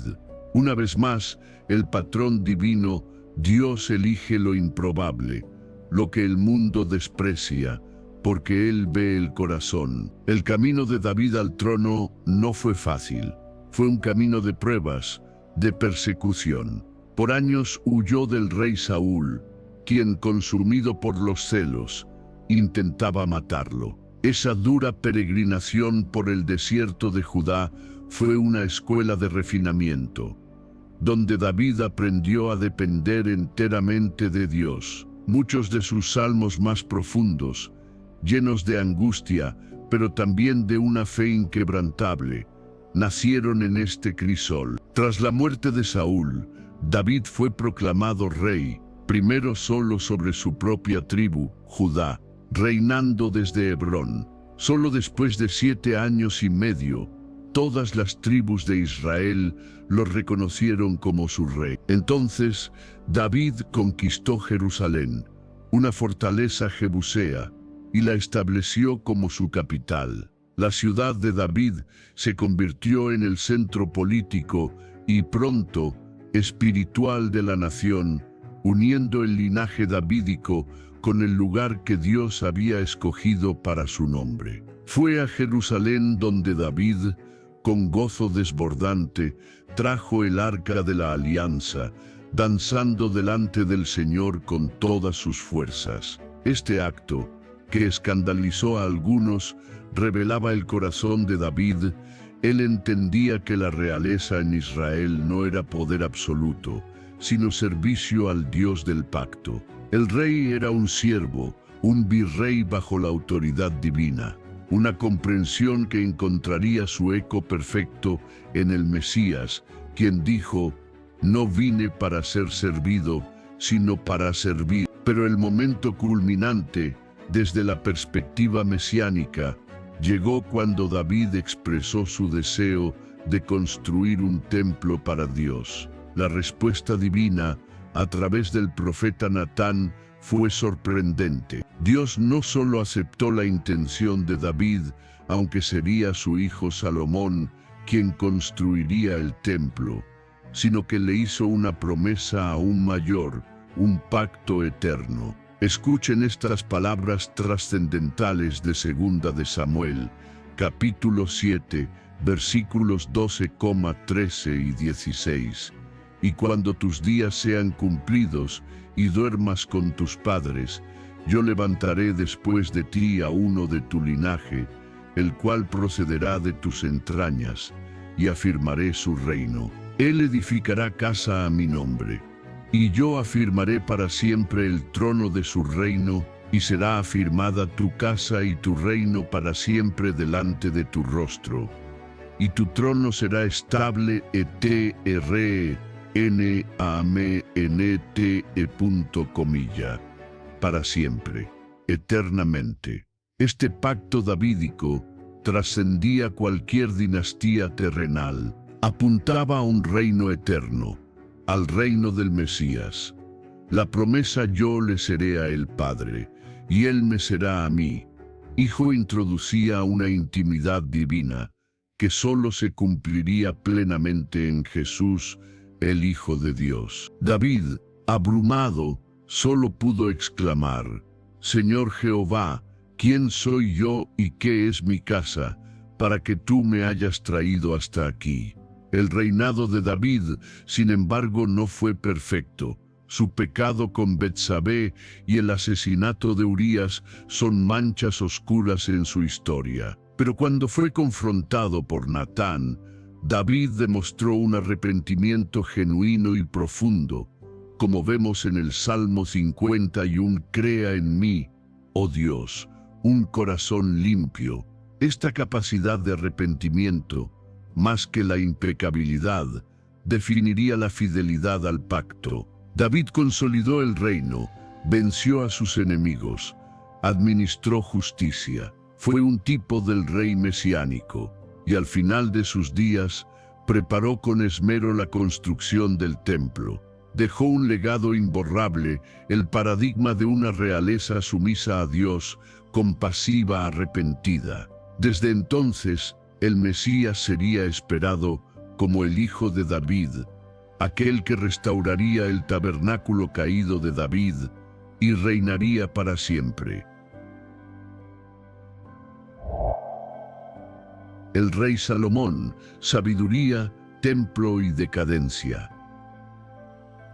Una vez más, el patrón divino, Dios elige lo improbable, lo que el mundo desprecia, porque Él ve el corazón. El camino de David al trono no fue fácil. Fue un camino de pruebas, de persecución. Por años huyó del rey Saúl, quien, consumido por los celos, intentaba matarlo. Esa dura peregrinación por el desierto de Judá fue una escuela de refinamiento, donde David aprendió a depender enteramente de Dios. Muchos de sus salmos más profundos, llenos de angustia, pero también de una fe inquebrantable, nacieron en este crisol. Tras la muerte de Saúl, David fue proclamado rey, primero solo sobre su propia tribu, Judá, reinando desde Hebrón. Solo después de 7 años y medio, todas las tribus de Israel lo reconocieron como su rey. Entonces, David conquistó Jerusalén, una fortaleza jebusea, y la estableció como su capital. La ciudad de David se convirtió en el centro político y pronto espiritual de la nación, uniendo el linaje davídico con el lugar que Dios había escogido para su nombre. Fue a Jerusalén donde David, con gozo desbordante, trajo el arca de la alianza, danzando delante del Señor con todas sus fuerzas. Este acto, que escandalizó a algunos, revelaba el corazón de David. Él entendía que la realeza en Israel no era poder absoluto, sino servicio al Dios del pacto. El rey era un siervo, un virrey bajo la autoridad divina, una comprensión que encontraría su eco perfecto en el Mesías, quien dijo: «No vine para ser servido, sino para servir». Pero el momento culminante, desde la perspectiva mesiánica, llegó cuando David expresó su deseo de construir un templo para Dios. La respuesta divina, a través del profeta Natán, fue sorprendente. Dios no solo aceptó la intención de David, aunque sería su hijo Salomón quien construiría el templo, sino que le hizo una promesa aún mayor, un pacto eterno. Escuchen estas palabras trascendentales de 2 de Samuel, capítulo 7, versículos 12, 13 y 16. Y cuando tus días sean cumplidos y duermas con tus padres, yo levantaré después de ti a uno de tu linaje, el cual procederá de tus entrañas, y afirmaré su reino. Él edificará casa a mi nombre, y yo afirmaré para siempre el trono de su reino, y será afirmada tu casa y tu reino para siempre delante de tu rostro. Y tu trono será estable para siempre, eternamente. Este pacto davídico trascendía cualquier dinastía terrenal, apuntaba a un reino eterno, al reino del Mesías. La promesa: yo le seré a él padre, y él me será a mí, hijo, introducía una intimidad divina, que solo se cumpliría plenamente en Jesús, el Hijo de Dios. David, abrumado, solo pudo exclamar: «Señor Jehová, ¿quién soy yo y qué es mi casa, para que tú me hayas traído hasta aquí?» El reinado de David, sin embargo, no fue perfecto. Su pecado con Betsabé y el asesinato de Urías son manchas oscuras en su historia. Pero cuando fue confrontado por Natán, David demostró un arrepentimiento genuino y profundo, como vemos en el Salmo 51, «Crea en mí, oh Dios, un corazón limpio». Esta capacidad de arrepentimiento, más que la impecabilidad, definiría la fidelidad al pacto. David consolidó el reino, venció a sus enemigos, administró justicia. Fue un tipo del rey mesiánico, y al final de sus días preparó con esmero la construcción del templo. Dejó un legado imborrable, el paradigma de una realeza sumisa a Dios, compasiva, arrepentida. Desde entonces, el Mesías sería esperado como el Hijo de David, aquel que restauraría el tabernáculo caído de David y reinaría para siempre. El rey Salomón, sabiduría, templo y decadencia.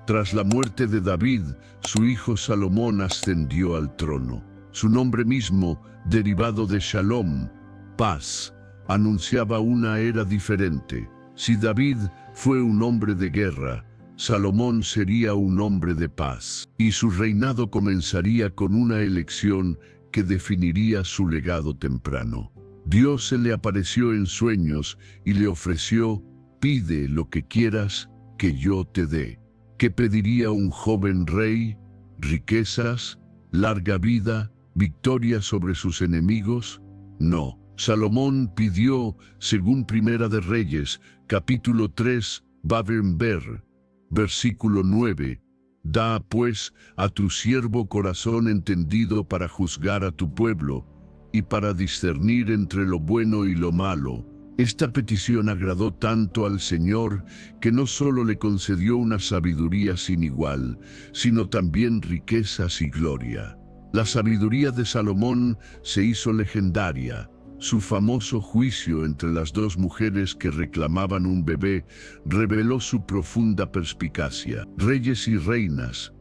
Tras la muerte de David, su hijo Salomón ascendió al trono. Su nombre mismo, derivado de Shalom, paz, anunciaba una era diferente. Si David fue un hombre de guerra, Salomón sería un hombre de paz, y su reinado comenzaría con una elección que definiría su legado temprano. Dios se le apareció en sueños y le ofreció: «Pide lo que quieras, que yo te dé». ¿Qué pediría un joven rey? Riquezas, larga vida, ¿Victoria sobre sus enemigos? No. Salomón pidió, según Primera de Reyes, capítulo 3, Babenber, versículo 9, «Da, pues, a tu siervo corazón entendido para juzgar a tu pueblo, y para discernir entre lo bueno y lo malo». Esta petición agradó tanto al Señor que no solo le concedió una sabiduría sin igual, sino también riquezas y gloria. La sabiduría de Salomón se hizo legendaria. Su famoso juicio entre las dos mujeres que reclamaban un bebé reveló su profunda perspicacia. Reyes y reinas,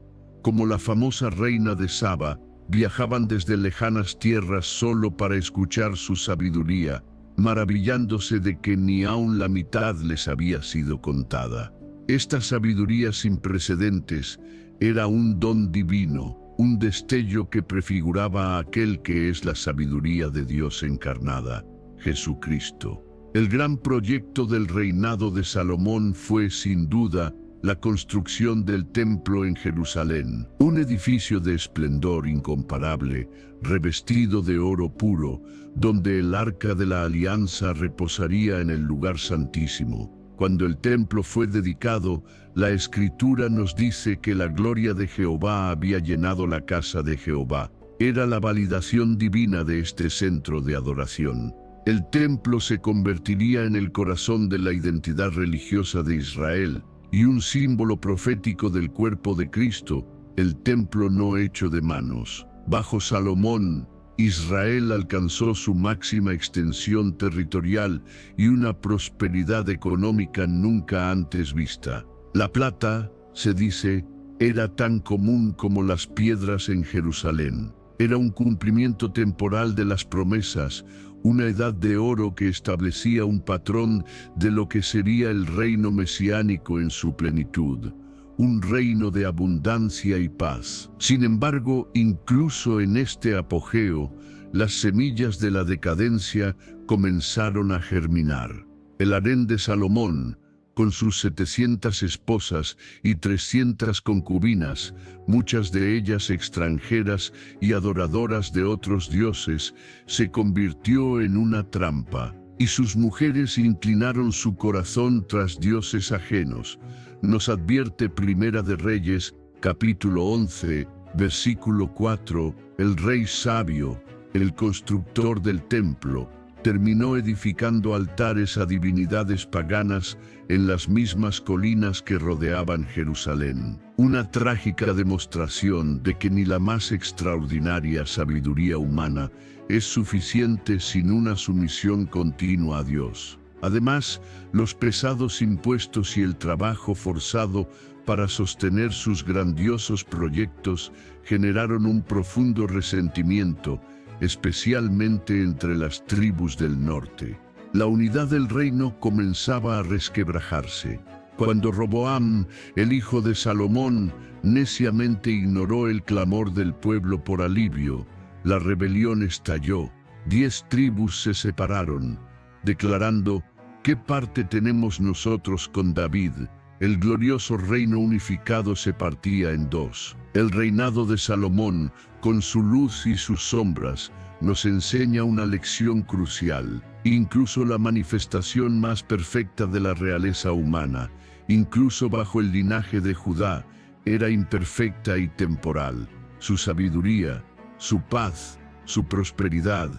como la famosa reina de Saba, viajaban desde lejanas tierras solo para escuchar su sabiduría, maravillándose de que ni aun la mitad les había sido contada. Esta sabiduría sin precedentes era un don divino, un destello que prefiguraba a aquel que es la sabiduría de Dios encarnada, Jesucristo. El gran proyecto del reinado de Salomón fue, sin duda, la construcción del templo en Jerusalén, un edificio de esplendor incomparable, revestido de oro puro, donde el arca de la alianza reposaría en el lugar santísimo. Cuando el templo fue dedicado, la Escritura nos dice que la gloria de Jehová había llenado la casa de Jehová. Era la validación divina de este centro de adoración. El templo se convertiría en el corazón de la identidad religiosa de Israel y un símbolo profético del cuerpo de Cristo, el templo no hecho de manos. Bajo Salomón, Israel alcanzó su máxima extensión territorial y una prosperidad económica nunca antes vista. La plata, se dice, era tan común como las piedras en Jerusalén. Era un cumplimiento temporal de las promesas, una edad de oro que establecía un patrón de lo que sería el reino mesiánico en su plenitud. Un reino de abundancia y paz. Sin embargo, incluso en este apogeo, las semillas de la decadencia comenzaron a germinar. El harén de Salomón, con sus 700 esposas y 300 concubinas, muchas de ellas extranjeras y adoradoras de otros dioses, se convirtió en una trampa, y sus mujeres inclinaron su corazón tras dioses ajenos. Nos advierte Primera de Reyes, capítulo 11, versículo 4, el rey sabio, el constructor del templo, terminó edificando altares a divinidades paganas en las mismas colinas que rodeaban Jerusalén. Una trágica demostración de que ni la más extraordinaria sabiduría humana es suficiente sin una sumisión continua a Dios. Además, los pesados impuestos y el trabajo forzado para sostener sus grandiosos proyectos generaron un profundo resentimiento, especialmente entre las tribus del norte. La unidad del reino comenzaba a resquebrajarse. Cuando Roboam, el hijo de Salomón, neciamente ignoró el clamor del pueblo por alivio, la rebelión estalló. 10 tribus se separaron, declarando: ¿qué parte tenemos nosotros con David? El glorioso reino unificado se partía en dos. El reinado de Salomón, con su luz y sus sombras, nos enseña una lección crucial. Incluso la manifestación más perfecta de la realeza humana, incluso bajo el linaje de Judá, era imperfecta y temporal. Su sabiduría, su paz, su prosperidad,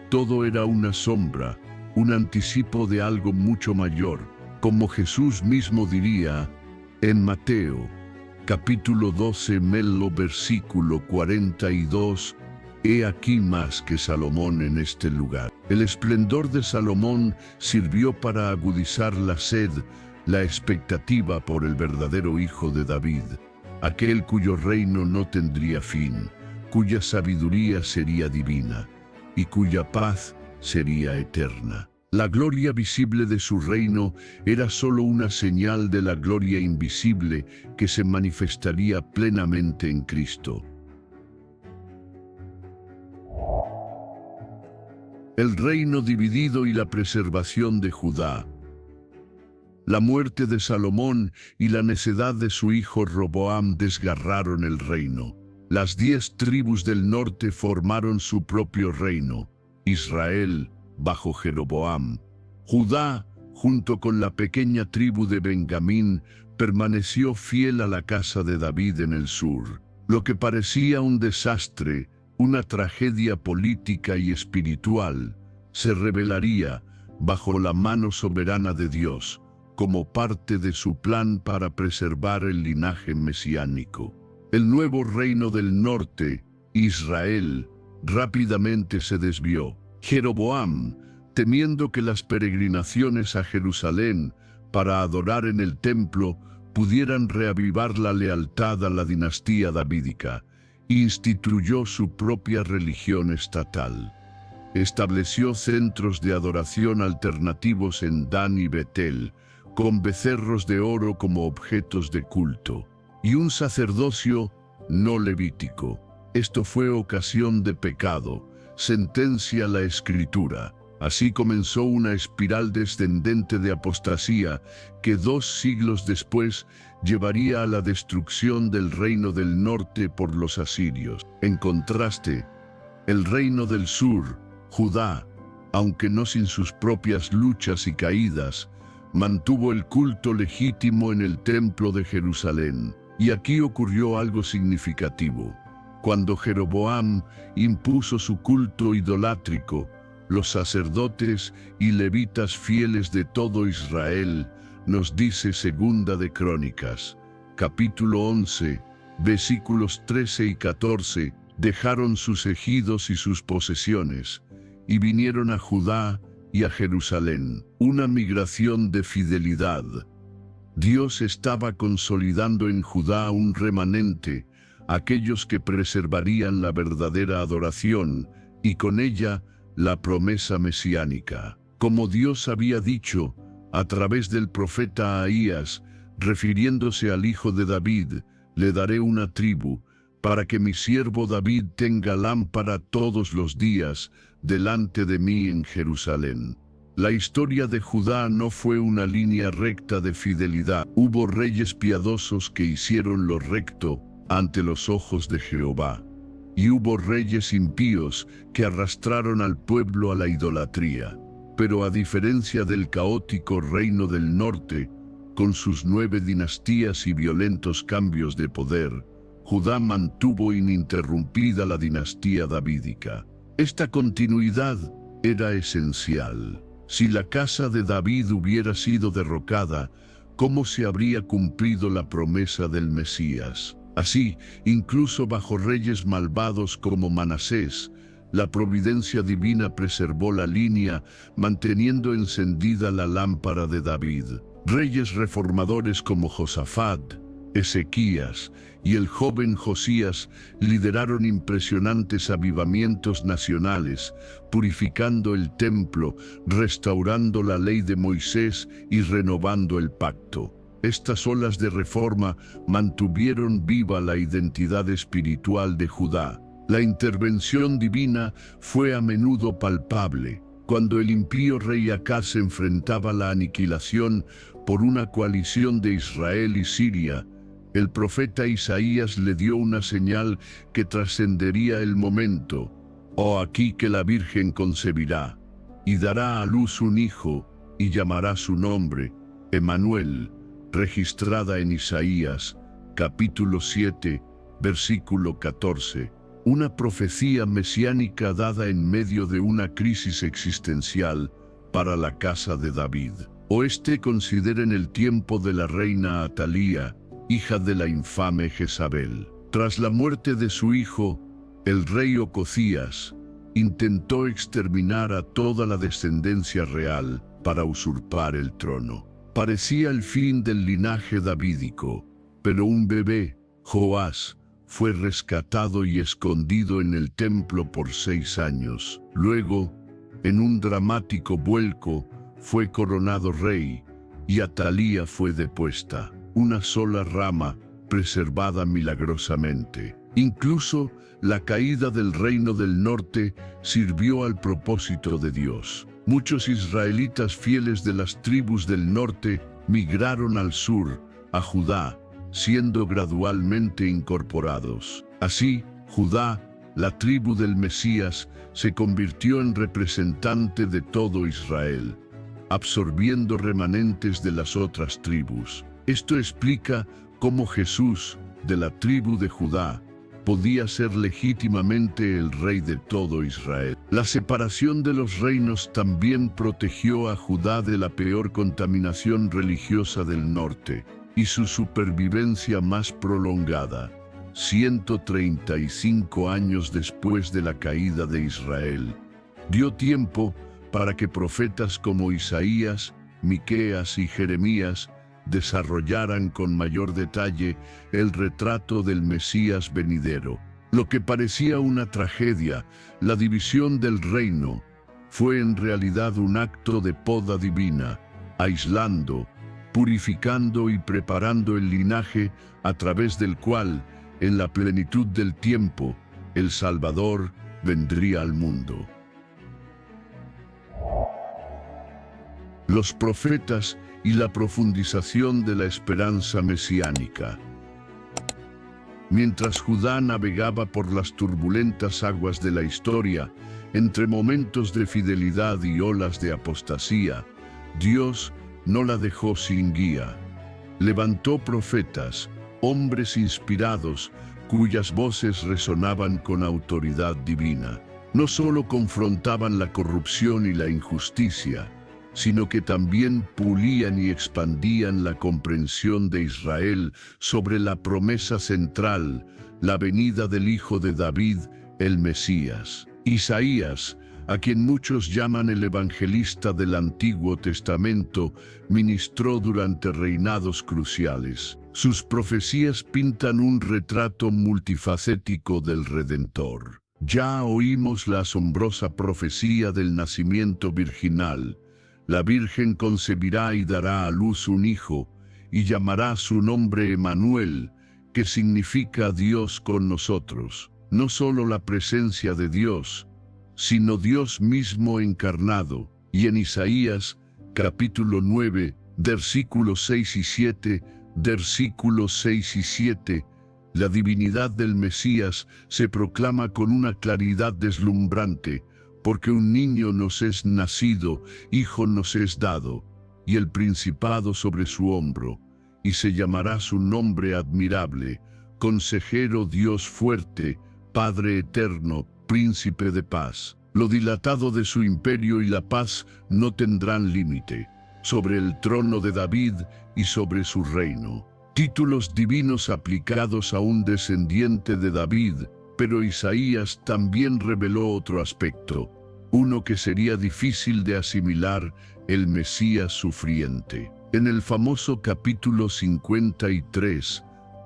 todo era una sombra, un anticipo de algo mucho mayor, como Jesús mismo diría en Mateo, capítulo 12, versículo 42, «He aquí más que Salomón en este lugar». El esplendor de Salomón sirvió para agudizar la sed, la expectativa por el verdadero hijo de David, aquel cuyo reino no tendría fin, cuya sabiduría sería divina y cuya paz sería eterna. La gloria visible de su reino era solo una señal de la gloria invisible que se manifestaría plenamente en Cristo. El reino dividido y la preservación de Judá. La muerte de Salomón y la necedad de su hijo Roboam desgarraron el reino. Las 10 tribus del norte formaron su propio reino, Israel bajo Jeroboam. Judá, junto con la pequeña tribu de Benjamín, permaneció fiel a la casa de David en el sur. Lo que parecía un desastre, una tragedia política y espiritual, se revelaría bajo la mano soberana de Dios, como parte de su plan para preservar el linaje mesiánico. El nuevo reino del norte, Israel, rápidamente se desvió. Jeroboam, temiendo que las peregrinaciones a Jerusalén para adorar en el templo pudieran reavivar la lealtad a la dinastía davídica, instituyó su propia religión estatal. Estableció centros de adoración alternativos en Dan y Betel, con becerros de oro como objetos de culto, y un sacerdocio no levítico. Esto fue ocasión de pecado, sentencia la Escritura. Así comenzó una espiral descendente de apostasía que 2 siglos después llevaría a la destrucción del reino del norte por los asirios. En contraste, el reino del sur, Judá, aunque no sin sus propias luchas y caídas, mantuvo el culto legítimo en el templo de Jerusalén. Y aquí ocurrió algo significativo. Cuando Jeroboam impuso su culto idolátrico, los sacerdotes y levitas fieles de todo Israel, nos dice Segunda de Crónicas, capítulo 11, versículos 13 y 14, dejaron sus ejidos y sus posesiones, y vinieron a Judá y a Jerusalén, una migración de fidelidad. Dios estaba consolidando en Judá un remanente, aquellos que preservarían la verdadera adoración, y con ella la promesa mesiánica. Como Dios había dicho, a través del profeta Ahías, refiriéndose al hijo de David, le daré una tribu, para que mi siervo David tenga lámpara todos los días delante de mí en Jerusalén. La historia de Judá no fue una línea recta de fidelidad. Hubo reyes piadosos que hicieron lo recto ante los ojos de Jehová, y hubo reyes impíos que arrastraron al pueblo a la idolatría. Pero a diferencia del caótico reino del norte, con sus 9 dinastías y violentos cambios de poder, Judá mantuvo ininterrumpida la dinastía davídica. Esta continuidad era esencial. Si la casa de David hubiera sido derrocada, ¿cómo se habría cumplido la promesa del Mesías? Así, incluso bajo reyes malvados como Manasés, la providencia divina preservó la línea, manteniendo encendida la lámpara de David. Reyes reformadores como Josafat, Ezequías y el joven Josías lideraron impresionantes avivamientos nacionales, purificando el templo, restaurando la ley de Moisés y renovando el pacto. Estas olas de reforma mantuvieron viva la identidad espiritual de Judá. La intervención divina fue a menudo palpable. Cuando el impío rey Acaz enfrentaba la aniquilación por una coalición de Israel y Siria, el profeta Isaías le dio una señal que trascendería el momento. «Oh, aquí que la Virgen concebirá, y dará a luz un hijo, y llamará su nombre, Emmanuel», registrada en Isaías, capítulo 7, versículo 14. Una profecía mesiánica dada en medio de una crisis existencial para la casa de David. Consideren el tiempo de la reina Atalía, hija de la infame Jezabel. Tras la muerte de su hijo, el rey Ocosías intentó exterminar a toda la descendencia real para usurpar el trono. Parecía el fin del linaje davídico, pero un bebé, Joás, fue rescatado y escondido en el templo por 6 años. Luego, en un dramático vuelco, fue coronado rey, y Atalía fue depuesta. Una sola rama, preservada milagrosamente. Incluso la caída del reino del norte sirvió al propósito de Dios. Muchos israelitas fieles de las tribus del norte migraron al sur, a Judá, siendo gradualmente incorporados. Así, Judá, la tribu del Mesías, se convirtió en representante de todo Israel, absorbiendo remanentes de las otras tribus. Esto explica cómo Jesús, de la tribu de Judá, podía ser legítimamente el rey de todo Israel. La separación de los reinos también protegió a Judá de la peor contaminación religiosa del norte y su supervivencia más prolongada, 135 años después de la caída de Israel. Dio tiempo para que profetas como Isaías, Miqueas y Jeremías desarrollaran con mayor detalle el retrato del Mesías venidero. Lo que parecía una tragedia, la división del reino, fue en realidad un acto de poda divina, aislando, purificando y preparando el linaje a través del cual, en la plenitud del tiempo, el Salvador vendría al mundo. Los profetas y la profundización de la esperanza mesiánica. Mientras Judá navegaba por las turbulentas aguas de la historia, entre momentos de fidelidad y olas de apostasía, Dios no la dejó sin guía. Levantó profetas, hombres inspirados, cuyas voces resonaban con autoridad divina. No solo confrontaban la corrupción y la injusticia, sino que también pulían y expandían la comprensión de Israel sobre la promesa central, la venida del Hijo de David, el Mesías. Isaías, a quien muchos llaman el evangelista del Antiguo Testamento, ministró durante reinados cruciales. Sus profecías pintan un retrato multifacético del Redentor. Ya oímos la asombrosa profecía del nacimiento virginal. La Virgen concebirá y dará a luz un hijo, y llamará su nombre Emmanuel, que significa Dios con nosotros. No solo la presencia de Dios, sino Dios mismo encarnado. Y en Isaías, capítulo 9, versículos 6 y 7, la divinidad del Mesías se proclama con una claridad deslumbrante, porque un niño nos es nacido, hijo nos es dado, y el principado sobre su hombro, y se llamará su nombre admirable, Consejero Dios fuerte, Padre eterno, Príncipe de paz. Lo dilatado de su imperio y la paz no tendrán límite, sobre el trono de David y sobre su reino. Títulos divinos aplicados a un descendiente de David, pero Isaías también reveló otro aspecto, uno que sería difícil de asimilar: el Mesías sufriente. En el famoso capítulo 53,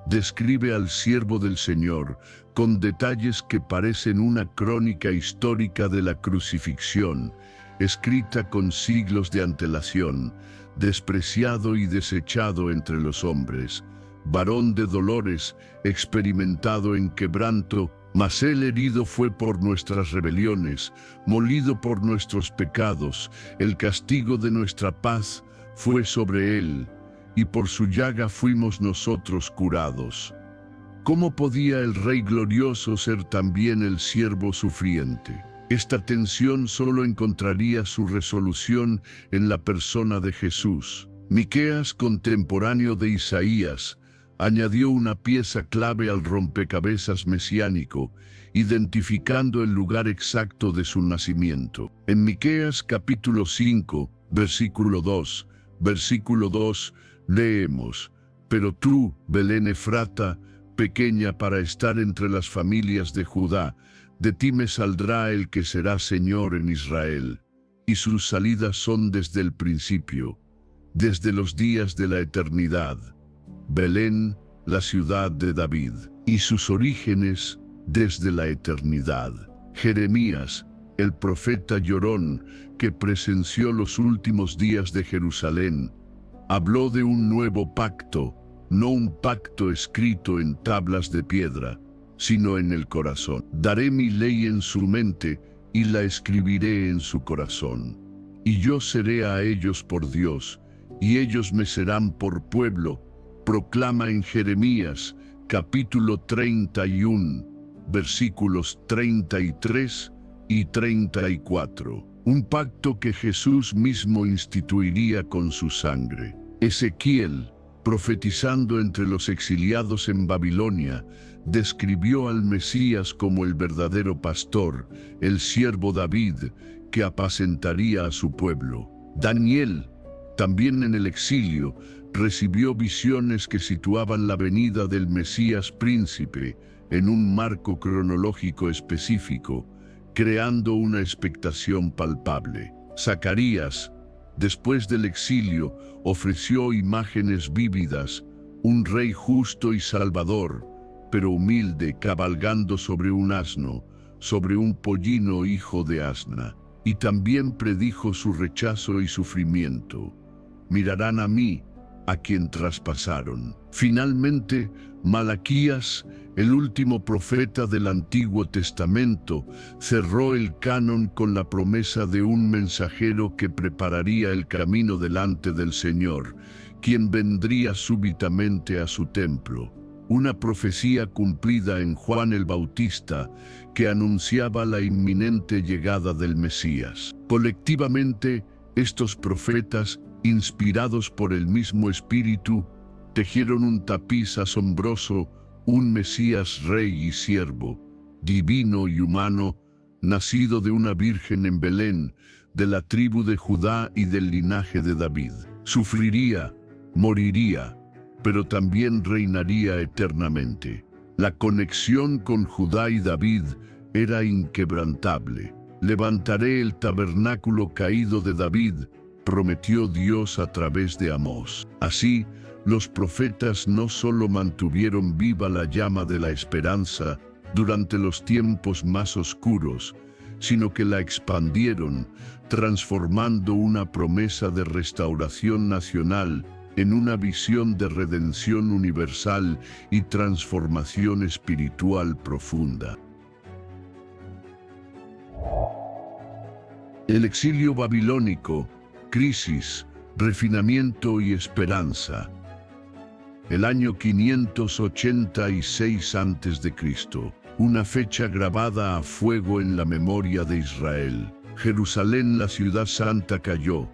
describe al siervo del Señor con detalles que parecen una crónica histórica de la crucifixión, escrita con siglos de antelación, despreciado y desechado entre los hombres, varón de dolores, experimentado en quebranto, mas él herido fue por nuestras rebeliones, molido por nuestros pecados, el castigo de nuestra paz fue sobre él, y por su llaga fuimos nosotros curados. ¿Cómo podía el Rey glorioso ser también el siervo sufriente? Esta tensión solo encontraría su resolución en la persona de Jesús. Miqueas, contemporáneo de Isaías, añadió una pieza clave al rompecabezas mesiánico, identificando el lugar exacto de su nacimiento. En Miqueas capítulo 5, versículo 2, leemos: «Pero tú, Belén Efrata, pequeña para estar entre las familias de Judá, de ti me saldrá el que será Señor en Israel, y sus salidas son desde el principio, desde los días de la eternidad. Belén, la ciudad de David, y sus orígenes desde la eternidad». Jeremías, el profeta llorón que presenció los últimos días de Jerusalén, habló de un nuevo pacto, no un pacto escrito en tablas de piedra, sino en el corazón. «Daré mi ley en su mente y la escribiré en su corazón. Y yo seré a ellos por Dios, y ellos me serán por pueblo», proclama en Jeremías, capítulo 31, versículos 33 y 34. Un pacto que Jesús mismo instituiría con su sangre. Ezequiel, profetizando entre los exiliados en Babilonia, describió al Mesías como el verdadero pastor, el siervo David, que apacentaría a su pueblo. Daniel, también en el exilio, recibió visiones que situaban la venida del Mesías príncipe en un marco cronológico específico, creando una expectación palpable. Zacarías, después del exilio, ofreció imágenes vívidas, un rey justo y salvador, pero humilde, cabalgando sobre un asno, sobre un pollino hijo de asna. Y también predijo su rechazo y sufrimiento. Mirarán a mí, a quien traspasaron. Finalmente, Malaquías, el último profeta del Antiguo Testamento, cerró el canon con la promesa de un mensajero que prepararía el camino delante del Señor, quien vendría súbitamente a su templo. Una profecía cumplida en Juan el Bautista que anunciaba la inminente llegada del Mesías. Colectivamente, estos profetas, inspirados por el mismo Espíritu, tejieron un tapiz asombroso, un Mesías rey y siervo, divino y humano, nacido de una virgen en Belén, de la tribu de Judá y del linaje de David. Sufriría, moriría, pero también reinaría eternamente. La conexión con Judá y David era inquebrantable. Levantaré el tabernáculo caído de David, prometió Dios a través de Amós. Así, los profetas no solo mantuvieron viva la llama de la esperanza durante los tiempos más oscuros, sino que la expandieron, transformando una promesa de restauración nacional en una visión de redención universal y transformación espiritual profunda. El exilio babilónico, crisis, refinamiento y esperanza. El año 586 a.C., una fecha grabada a fuego en la memoria de Israel. Jerusalén, la ciudad santa, cayó.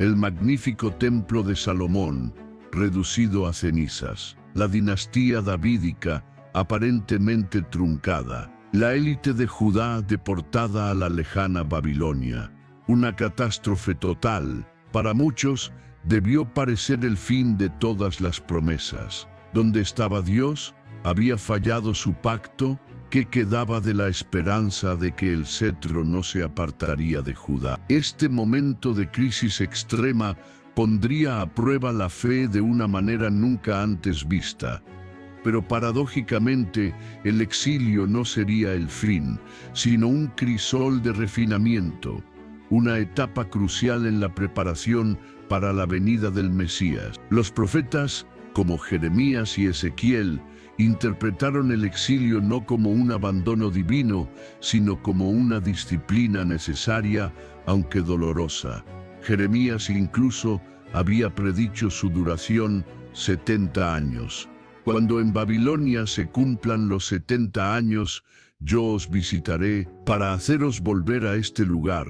El magnífico templo de Salomón, reducido a cenizas. La dinastía davídica, aparentemente truncada. La élite de Judá deportada a la lejana Babilonia. Una catástrofe total. Para muchos, debió parecer el fin de todas las promesas. ¿Dónde estaba Dios? ¿Había fallado su pacto? ¿Qué quedaba de la esperanza de que el cetro no se apartaría de Judá? Este momento de crisis extrema pondría a prueba la fe de una manera nunca antes vista. Pero paradójicamente, el exilio no sería el fin, sino un crisol de refinamiento, una etapa crucial en la preparación para la venida del Mesías. Los profetas, como Jeremías y Ezequiel, interpretaron el exilio no como un abandono divino, sino como una disciplina necesaria, aunque dolorosa. Jeremías incluso había predicho su duración 70 años. Cuando en Babilonia se cumplan los 70 años, yo os visitaré para haceros volver a este lugar.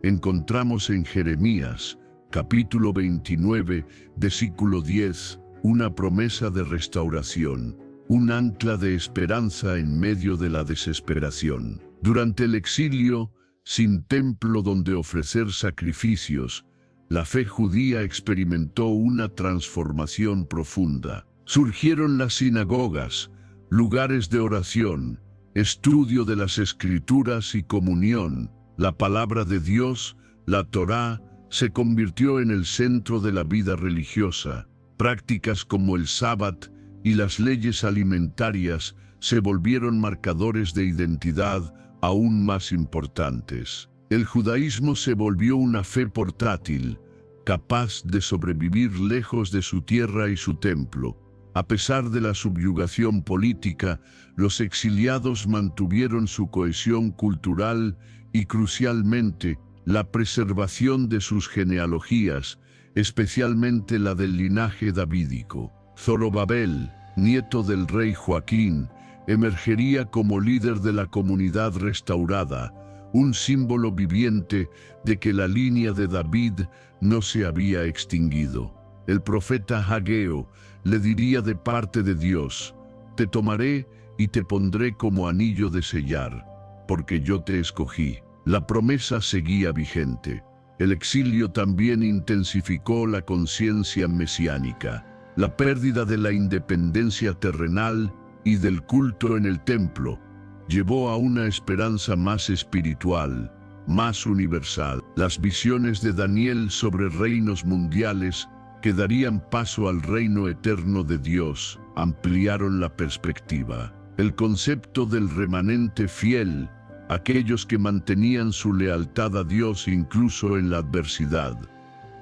Encontramos en Jeremías, capítulo 29, versículo 10, una promesa de restauración, un ancla de esperanza en medio de la desesperación. Durante el exilio, sin templo donde ofrecer sacrificios, la fe judía experimentó una transformación profunda. Surgieron las sinagogas, lugares de oración, estudio de las Escrituras y comunión. La palabra de Dios, la Torá, se convirtió en el centro de la vida religiosa. Prácticas como el sábat y las leyes alimentarias se volvieron marcadores de identidad aún más importantes. El judaísmo se volvió una fe portátil, capaz de sobrevivir lejos de su tierra y su templo. A pesar de la subyugación política, los exiliados mantuvieron su cohesión cultural y, crucialmente, la preservación de sus genealogías, especialmente la del linaje davídico. Zorobabel, nieto del rey Joaquín, emergería como líder de la comunidad restaurada, un símbolo viviente de que la línea de David no se había extinguido. El profeta Ageo le diría de parte de Dios: «Te tomaré y te pondré como anillo de sellar, porque yo te escogí». La promesa seguía vigente. El exilio también intensificó la conciencia mesiánica. La pérdida de la independencia terrenal y del culto en el templo llevó a una esperanza más espiritual, más universal. Las visiones de Daniel sobre reinos mundiales que darían paso al reino eterno de Dios ampliaron la perspectiva. El concepto del remanente fiel, aquellos que mantenían su lealtad a Dios incluso en la adversidad,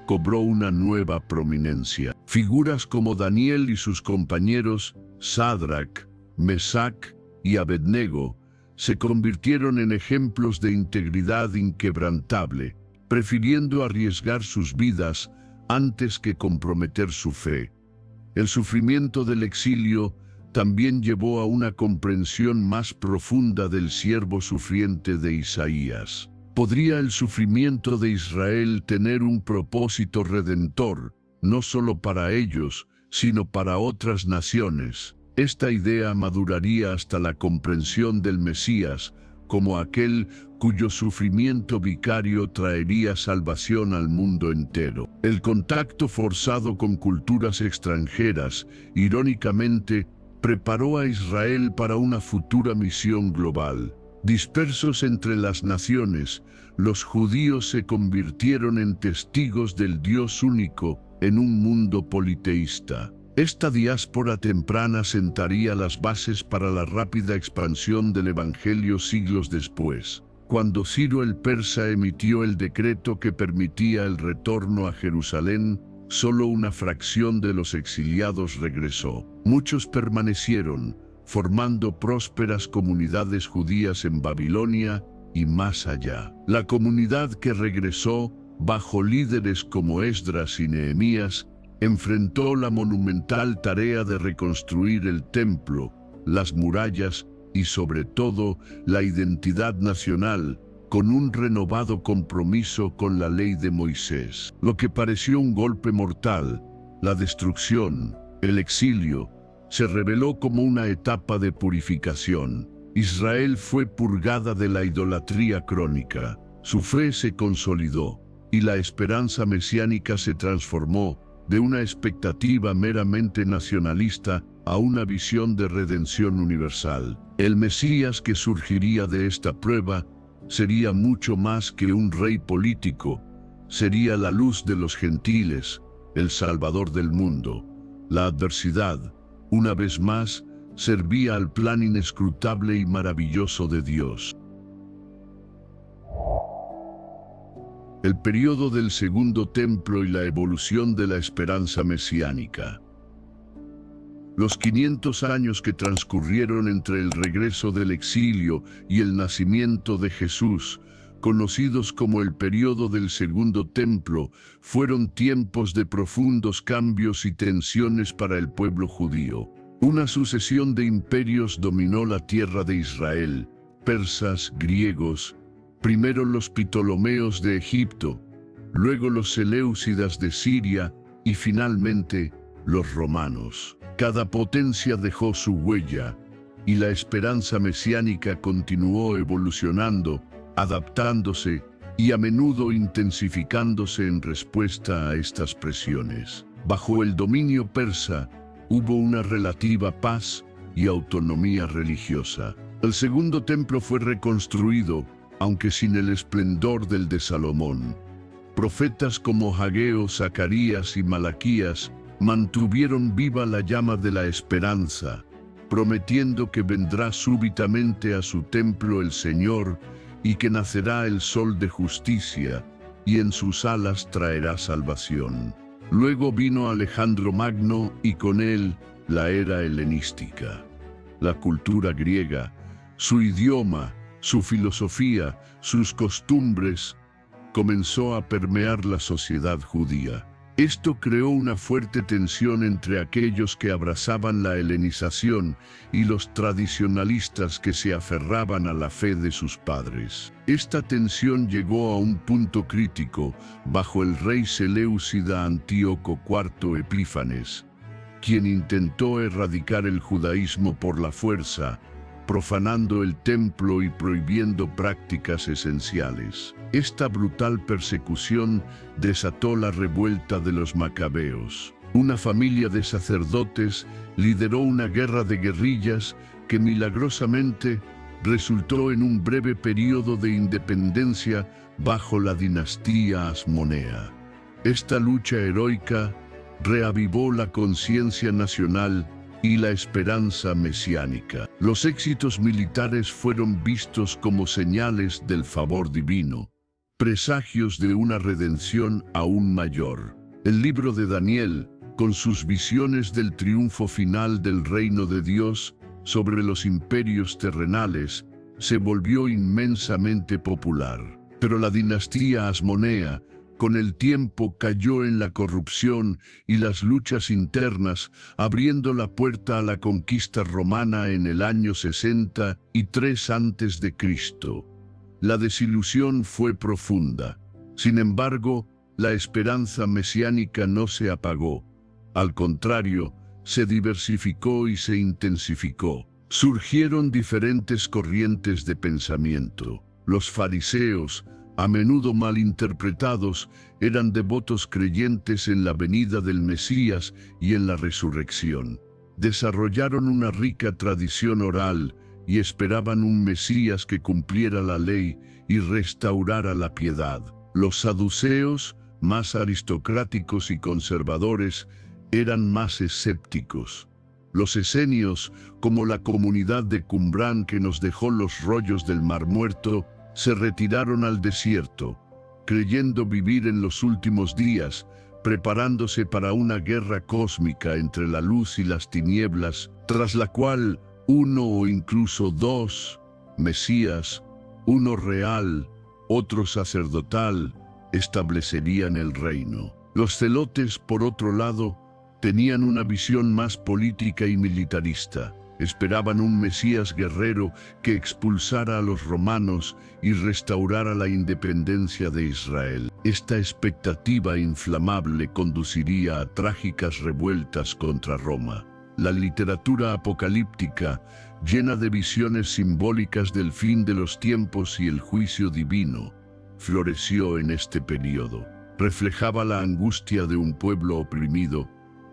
cobró una nueva prominencia. Figuras como Daniel y sus compañeros, Sadrach, Mesac y Abednego, se convirtieron en ejemplos de integridad inquebrantable, prefiriendo arriesgar sus vidas antes que comprometer su fe. El sufrimiento del exilio también llevó a una comprensión más profunda del siervo sufriente de Isaías. ¿Podría el sufrimiento de Israel tener un propósito redentor, no solo para ellos, sino para otras naciones? Esta idea maduraría hasta la comprensión del Mesías como aquel cuyo sufrimiento vicario traería salvación al mundo entero. El contacto forzado con culturas extranjeras, irónicamente, preparó a Israel para una futura misión global. Dispersos entre las naciones, los judíos se convirtieron en testigos del Dios único en un mundo politeísta. Esta diáspora temprana sentaría las bases para la rápida expansión del Evangelio siglos después. Cuando Ciro el Persa emitió el decreto que permitía el retorno a Jerusalén, solo una fracción de los exiliados regresó. Muchos permanecieron, formando prósperas comunidades judías en Babilonia y más allá. La comunidad que regresó, bajo líderes como Esdras y Nehemías, enfrentó la monumental tarea de reconstruir el templo, las murallas y sobre todo la identidad nacional, con un renovado compromiso con la ley de Moisés. Lo que pareció un golpe mortal, la destrucción, el exilio, se reveló como una etapa de purificación. Israel fue purgada de la idolatría crónica, su fe se consolidó y la esperanza mesiánica se transformó de una expectativa meramente nacionalista a una visión de redención universal. El Mesías que surgiría de esta prueba sería mucho más que un rey político, sería la luz de los gentiles, el Salvador del mundo. La adversidad, una vez más, servía al plan inescrutable y maravilloso de Dios. El periodo del Segundo Templo y la evolución de la esperanza mesiánica. Los 500 años que transcurrieron entre el regreso del exilio y el nacimiento de Jesús, conocidos como el periodo del Segundo Templo, fueron tiempos de profundos cambios y tensiones para el pueblo judío. Una sucesión de imperios dominó la tierra de Israel: persas, griegos, primero los Ptolomeos de Egipto, luego los Seleucidas de Siria y finalmente los romanos. Cada potencia dejó su huella y la esperanza mesiánica continuó evolucionando, adaptándose y a menudo intensificándose en respuesta a estas presiones. Bajo el dominio persa hubo una relativa paz y autonomía religiosa. El Segundo Templo fue reconstruido, aunque sin el esplendor del de Salomón. Profetas como Ageo, Zacarías y Malaquías mantuvieron viva la llama de la esperanza, prometiendo que vendrá súbitamente a su templo el Señor y que nacerá el sol de justicia, y en sus alas traerá salvación. Luego vino Alejandro Magno y con él la era helenística. La cultura griega, su idioma, su filosofía, sus costumbres, comenzó a permear la sociedad judía. Esto creó una fuerte tensión entre aquellos que abrazaban la helenización y los tradicionalistas que se aferraban a la fe de sus padres. Esta tensión llegó a un punto crítico bajo el rey seleucida Antíoco IV Epífanes, quien intentó erradicar el judaísmo por la fuerza, profanando el templo y prohibiendo prácticas esenciales. Esta brutal persecución desató la revuelta de los macabeos. Una familia de sacerdotes lideró una guerra de guerrillas que milagrosamente resultó en un breve periodo de independencia bajo la dinastía Asmonea. Esta lucha heroica reavivó la conciencia nacional y la esperanza mesiánica. Los éxitos militares fueron vistos como señales del favor divino, presagios de una redención aún mayor. El libro de Daniel, con sus visiones del triunfo final del reino de Dios sobre los imperios terrenales, se volvió inmensamente popular. Pero la dinastía Asmonea, con el tiempo cayó en la corrupción y las luchas internas, abriendo la puerta a la conquista romana en el año 63 a.C. La desilusión fue profunda. Sin embargo, la esperanza mesiánica no se apagó. Al contrario, se diversificó y se intensificó. Surgieron diferentes corrientes de pensamiento. Los fariseos, a menudo malinterpretados, eran devotos creyentes en la venida del Mesías y en la resurrección. Desarrollaron una rica tradición oral y esperaban un Mesías que cumpliera la ley y restaurara la piedad. Los saduceos, más aristocráticos y conservadores, eran más escépticos. Los esenios, como la comunidad de Qumrán que nos dejó los rollos del Mar Muerto, se retiraron al desierto, creyendo vivir en los últimos días, preparándose para una guerra cósmica entre la luz y las tinieblas, tras la cual uno o incluso dos Mesías, uno real, otro sacerdotal, establecerían el reino. Los celotes, por otro lado, tenían una visión más política y militarista. Esperaban un Mesías guerrero que expulsara a los romanos y restaurara la independencia de Israel. Esta expectativa inflamable conduciría a trágicas revueltas contra Roma. La literatura apocalíptica, llena de visiones simbólicas del fin de los tiempos y el juicio divino, floreció en este periodo. Reflejaba la angustia de un pueblo oprimido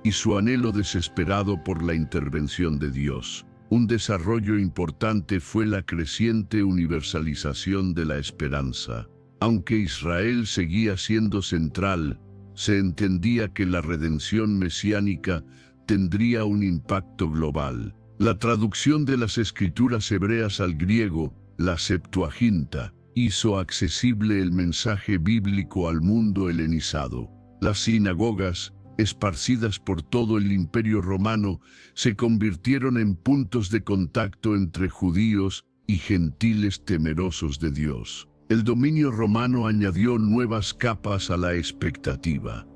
y su anhelo desesperado por la intervención de Dios. Un desarrollo importante fue la creciente universalización de la esperanza. Aunque Israel seguía siendo central, se entendía que la redención mesiánica tendría un impacto global. La traducción de las escrituras hebreas al griego, la Septuaginta, hizo accesible el mensaje bíblico al mundo helenizado. Las sinagogas, esparcidas por todo el Imperio Romano, se convirtieron en puntos de contacto entre judíos y gentiles temerosos de Dios. El dominio romano añadió nuevas capas a la expectativa.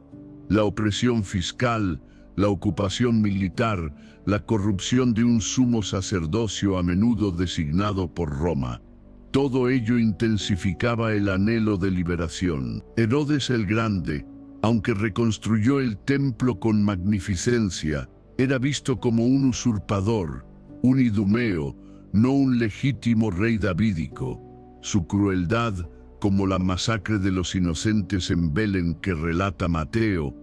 La opresión fiscal, la ocupación militar, la corrupción de un sumo sacerdocio a menudo designado por Roma. Todo ello intensificaba el anhelo de liberación. Herodes el Grande, aunque reconstruyó el templo con magnificencia, era visto como un usurpador, un idumeo, no un legítimo rey davídico. Su crueldad, como la masacre de los inocentes en Belén que relata Mateo,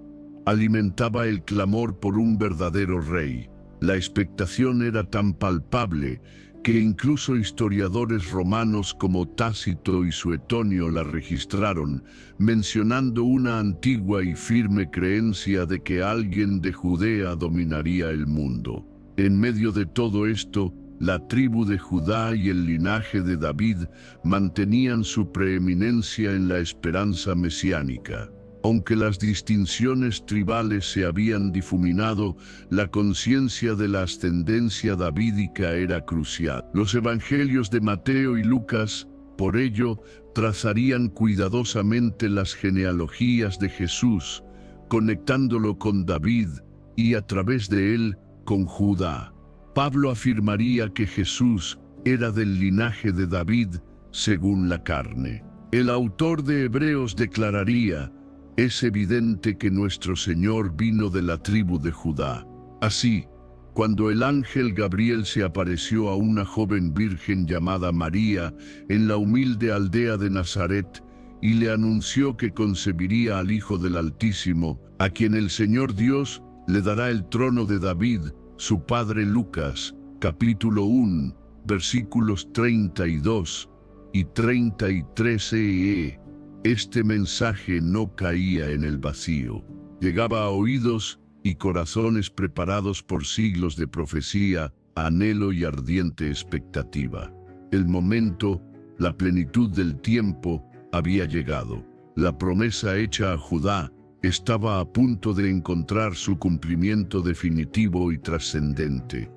alimentaba el clamor por un verdadero rey. La expectación era tan palpable que incluso historiadores romanos como Tácito y Suetonio la registraron, mencionando una antigua y firme creencia de que alguien de Judea dominaría el mundo. En medio de todo esto, la tribu de Judá y el linaje de David mantenían su preeminencia en la esperanza mesiánica. Aunque las distinciones tribales se habían difuminado, la conciencia de la ascendencia davídica era crucial. Los evangelios de Mateo y Lucas, por ello, trazarían cuidadosamente las genealogías de Jesús, conectándolo con David y a través de él con Judá. Pablo afirmaría que Jesús era del linaje de David según la carne. El autor de Hebreos declararía: es evidente que nuestro Señor vino de la tribu de Judá. Así, cuando el ángel Gabriel se apareció a una joven virgen llamada María en la humilde aldea de Nazaret y le anunció que concebiría al Hijo del Altísimo, a quien el Señor Dios le dará el trono de David, su padre. Lucas, capítulo 1, versículos 32 y 33. Este mensaje no caía en el vacío. Llegaba a oídos y corazones preparados por siglos de profecía, anhelo y ardiente expectativa. El momento, la plenitud del tiempo, había llegado. La promesa hecha a Judá estaba a punto de encontrar su cumplimiento definitivo y trascendente.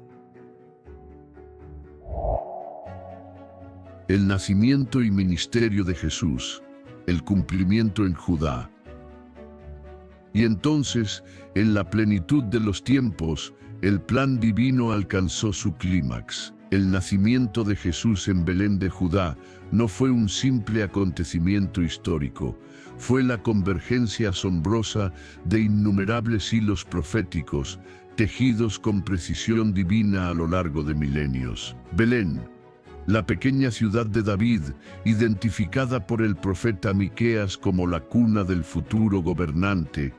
El nacimiento y ministerio de Jesús, el cumplimiento en Judá. Y entonces, en la plenitud de los tiempos, el plan divino alcanzó su clímax. El nacimiento de Jesús en Belén de Judá no fue un simple acontecimiento histórico, fue la convergencia asombrosa de innumerables hilos proféticos, tejidos con precisión divina a lo largo de milenios. Belén, la pequeña ciudad de David, identificada por el profeta Miqueas como la cuna del futuro gobernante,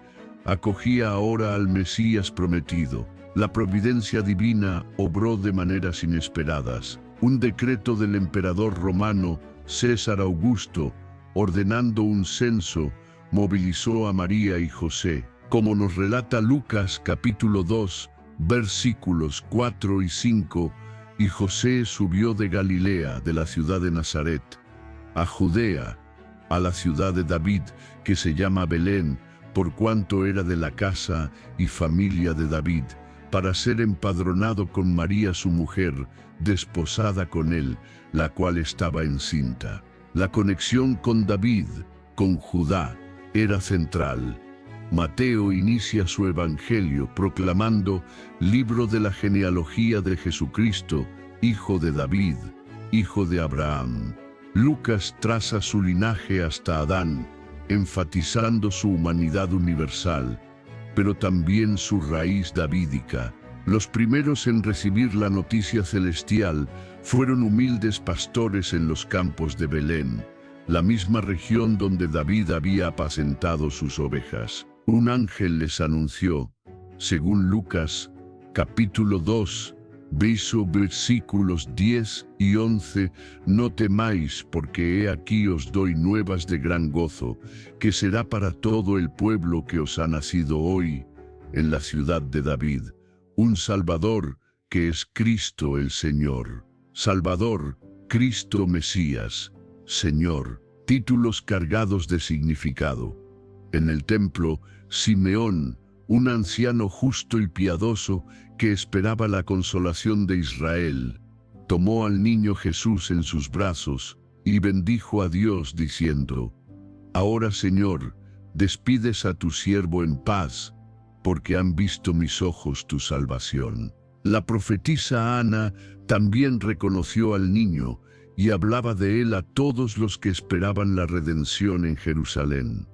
acogía ahora al Mesías prometido. La providencia divina obró de maneras inesperadas. Un decreto del emperador romano, César Augusto, ordenando un censo, movilizó a María y José. Como nos relata Lucas capítulo 2, versículos 4 y 5, y José subió de Galilea, de la ciudad de Nazaret, a Judea, a la ciudad de David, que se llama Belén, por cuanto era de la casa y familia de David, para ser empadronado con María su mujer, desposada con él, la cual estaba encinta. La conexión con David, con Judá, era central. Mateo inicia su evangelio proclamando: libro de la genealogía de Jesucristo, hijo de David, hijo de Abraham. Lucas traza su linaje hasta Adán, enfatizando su humanidad universal, pero también su raíz davídica. Los primeros en recibir la noticia celestial fueron humildes pastores en los campos de Belén, la misma región donde David había apacentado sus ovejas. Un ángel les anunció, según Lucas, capítulo 2, versículos 10 y 11, no temáis, porque he aquí os doy nuevas de gran gozo, que será para todo el pueblo que os ha nacido hoy, en la ciudad de David, un Salvador, que es Cristo el Señor. Salvador, Cristo Mesías, Señor, títulos cargados de significado. En el templo, Simeón, un anciano justo y piadoso que esperaba la consolación de Israel, tomó al niño Jesús en sus brazos y bendijo a Dios diciendo: ahora, Señor, despides a tu siervo en paz, porque han visto mis ojos tu salvación. La profetisa Ana también reconoció al niño y hablaba de él a todos los que esperaban la redención en Jerusalén.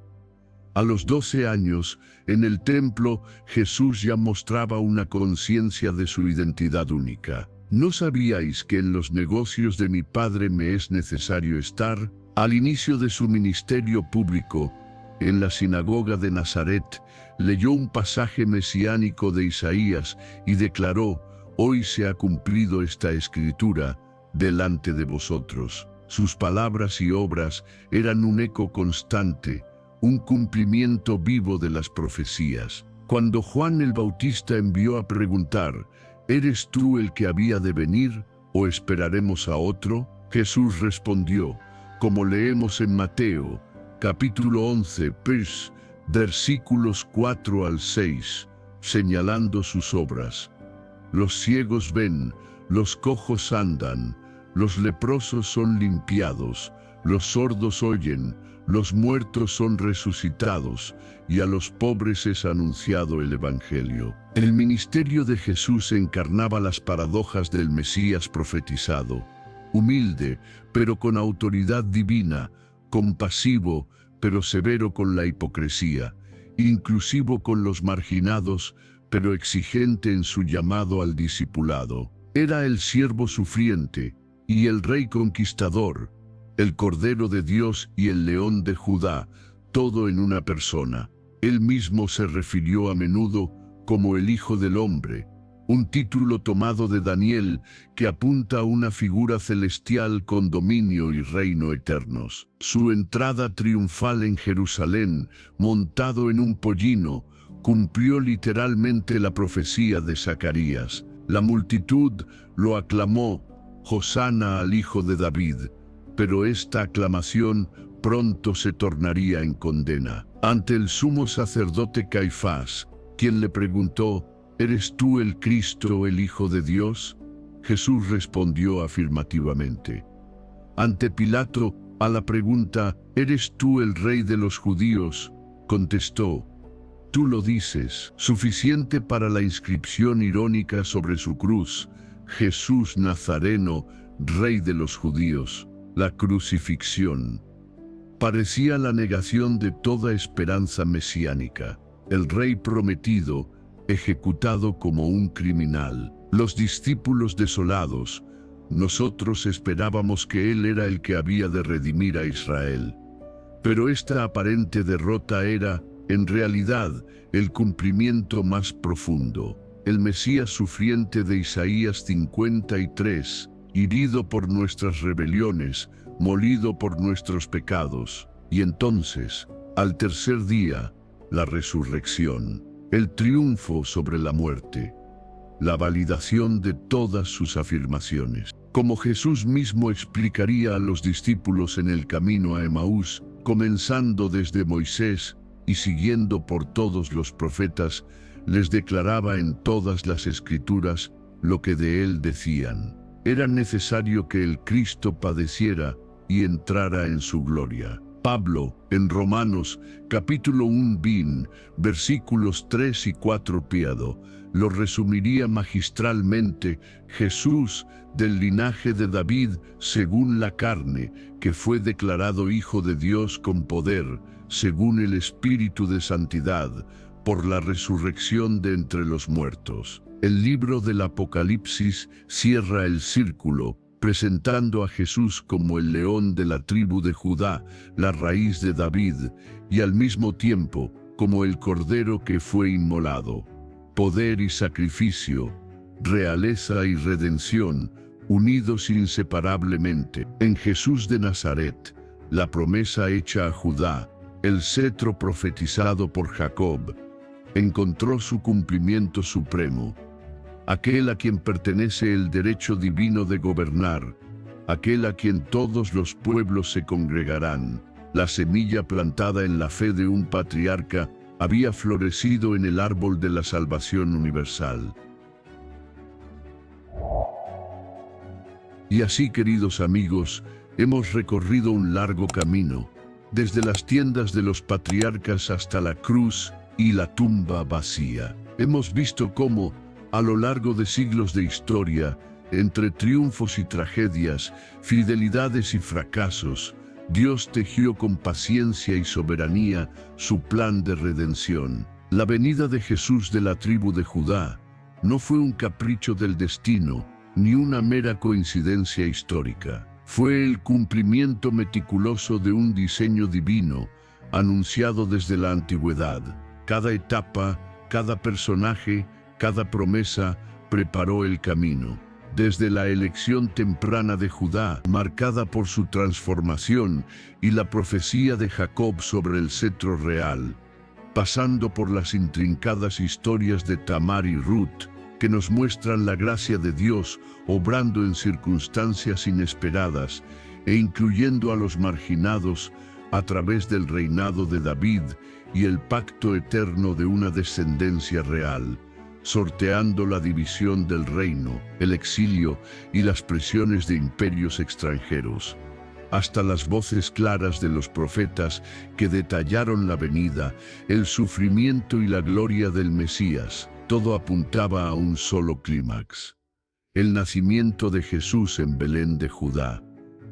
A los 12 años, en el templo, Jesús ya mostraba una conciencia de su identidad única. ¿No sabíais que en los negocios de mi Padre me es necesario estar? Al inicio de su ministerio público, en la sinagoga de Nazaret, leyó un pasaje mesiánico de Isaías y declaró: hoy se ha cumplido esta escritura delante de vosotros. Sus palabras y obras eran un eco constante, un cumplimiento vivo de las profecías. Cuando Juan el Bautista envió a preguntar: ¿eres tú el que había de venir o esperaremos a otro?, Jesús respondió, como leemos en Mateo, capítulo 11, versículos 4 al 6, señalando sus obras: los ciegos ven, los cojos andan, los leprosos son limpiados, los sordos oyen, los muertos son resucitados y a los pobres es anunciado el Evangelio. El ministerio de Jesús encarnaba las paradojas del Mesías profetizado, humilde, pero con autoridad divina, compasivo, pero severo con la hipocresía, inclusivo con los marginados, pero exigente en su llamado al discipulado. Era el siervo sufriente y el rey conquistador, el Cordero de Dios y el León de Judá, todo en una persona. Él mismo se refirió a menudo como el Hijo del Hombre, un título tomado de Daniel que apunta a una figura celestial con dominio y reino eternos. Su entrada triunfal en Jerusalén, montado en un pollino, cumplió literalmente la profecía de Zacarías. La multitud lo aclamó, Hosana al Hijo de David, pero esta aclamación pronto se tornaría en condena. Ante el sumo sacerdote Caifás, quien le preguntó: ¿Eres tú el Cristo, el Hijo de Dios? Jesús respondió afirmativamente. Ante Pilato, a la pregunta: ¿Eres tú el Rey de los Judíos?, contestó: Tú lo dices. Suficiente para la inscripción irónica sobre su cruz: Jesús Nazareno, Rey de los Judíos. La crucifixión parecía la negación de toda esperanza mesiánica. El Rey prometido, ejecutado como un criminal. Los discípulos desolados, nosotros esperábamos que Él era el que había de redimir a Israel. Pero esta aparente derrota era, en realidad, el cumplimiento más profundo. El Mesías sufriente de Isaías 53, herido por nuestras rebeliones, molido por nuestros pecados. Y entonces, al tercer día, la resurrección, el triunfo sobre la muerte, la validación de todas sus afirmaciones. Como Jesús mismo explicaría a los discípulos en el camino a Emaús, comenzando desde Moisés y siguiendo por todos los profetas, les declaraba en todas las Escrituras lo que de él decían. Era necesario que el Cristo padeciera y entrara en su gloria. Pablo, en Romanos, capítulo 1, versículos 3 y 4 piado, lo resumiría magistralmente: Jesús, del linaje de David, según la carne, que fue declarado Hijo de Dios con poder, según el Espíritu de Santidad, por la resurrección de entre los muertos. El libro del Apocalipsis cierra el círculo, presentando a Jesús como el león de la tribu de Judá, la raíz de David, y al mismo tiempo como el cordero que fue inmolado. Poder y sacrificio, realeza y redención, unidos inseparablemente. En Jesús de Nazaret, la promesa hecha a Judá, el cetro profetizado por Jacob, encontró su cumplimiento supremo. Aquel a quien pertenece el derecho divino de gobernar, aquel a quien todos los pueblos se congregarán. La semilla plantada en la fe de un patriarca había florecido en el árbol de la salvación universal. Y así, queridos amigos, hemos recorrido un largo camino, desde las tiendas de los patriarcas hasta la cruz y la tumba vacía. Hemos visto cómo, a lo largo de siglos de historia, entre triunfos y tragedias, fidelidades y fracasos, Dios tejió con paciencia y soberanía su plan de redención. La venida de Jesús de la tribu de Judá no fue un capricho del destino, ni una mera coincidencia histórica. Fue el cumplimiento meticuloso de un diseño divino, anunciado desde la antigüedad. Cada etapa, cada personaje, cada promesa preparó el camino. Desde la elección temprana de Judá, marcada por su transformación, y la profecía de Jacob sobre el cetro real, pasando por las intrincadas historias de Tamar y Ruth, que nos muestran la gracia de Dios obrando en circunstancias inesperadas e incluyendo a los marginados a través del reinado de David y el pacto eterno de una descendencia real, sorteando la división del reino, el exilio y las presiones de imperios extranjeros. hasta las voces claras de los profetas que detallaron la venida, el sufrimiento y la gloria del Mesías, todo apuntaba a un solo clímax: el nacimiento de Jesús en Belén de Judá.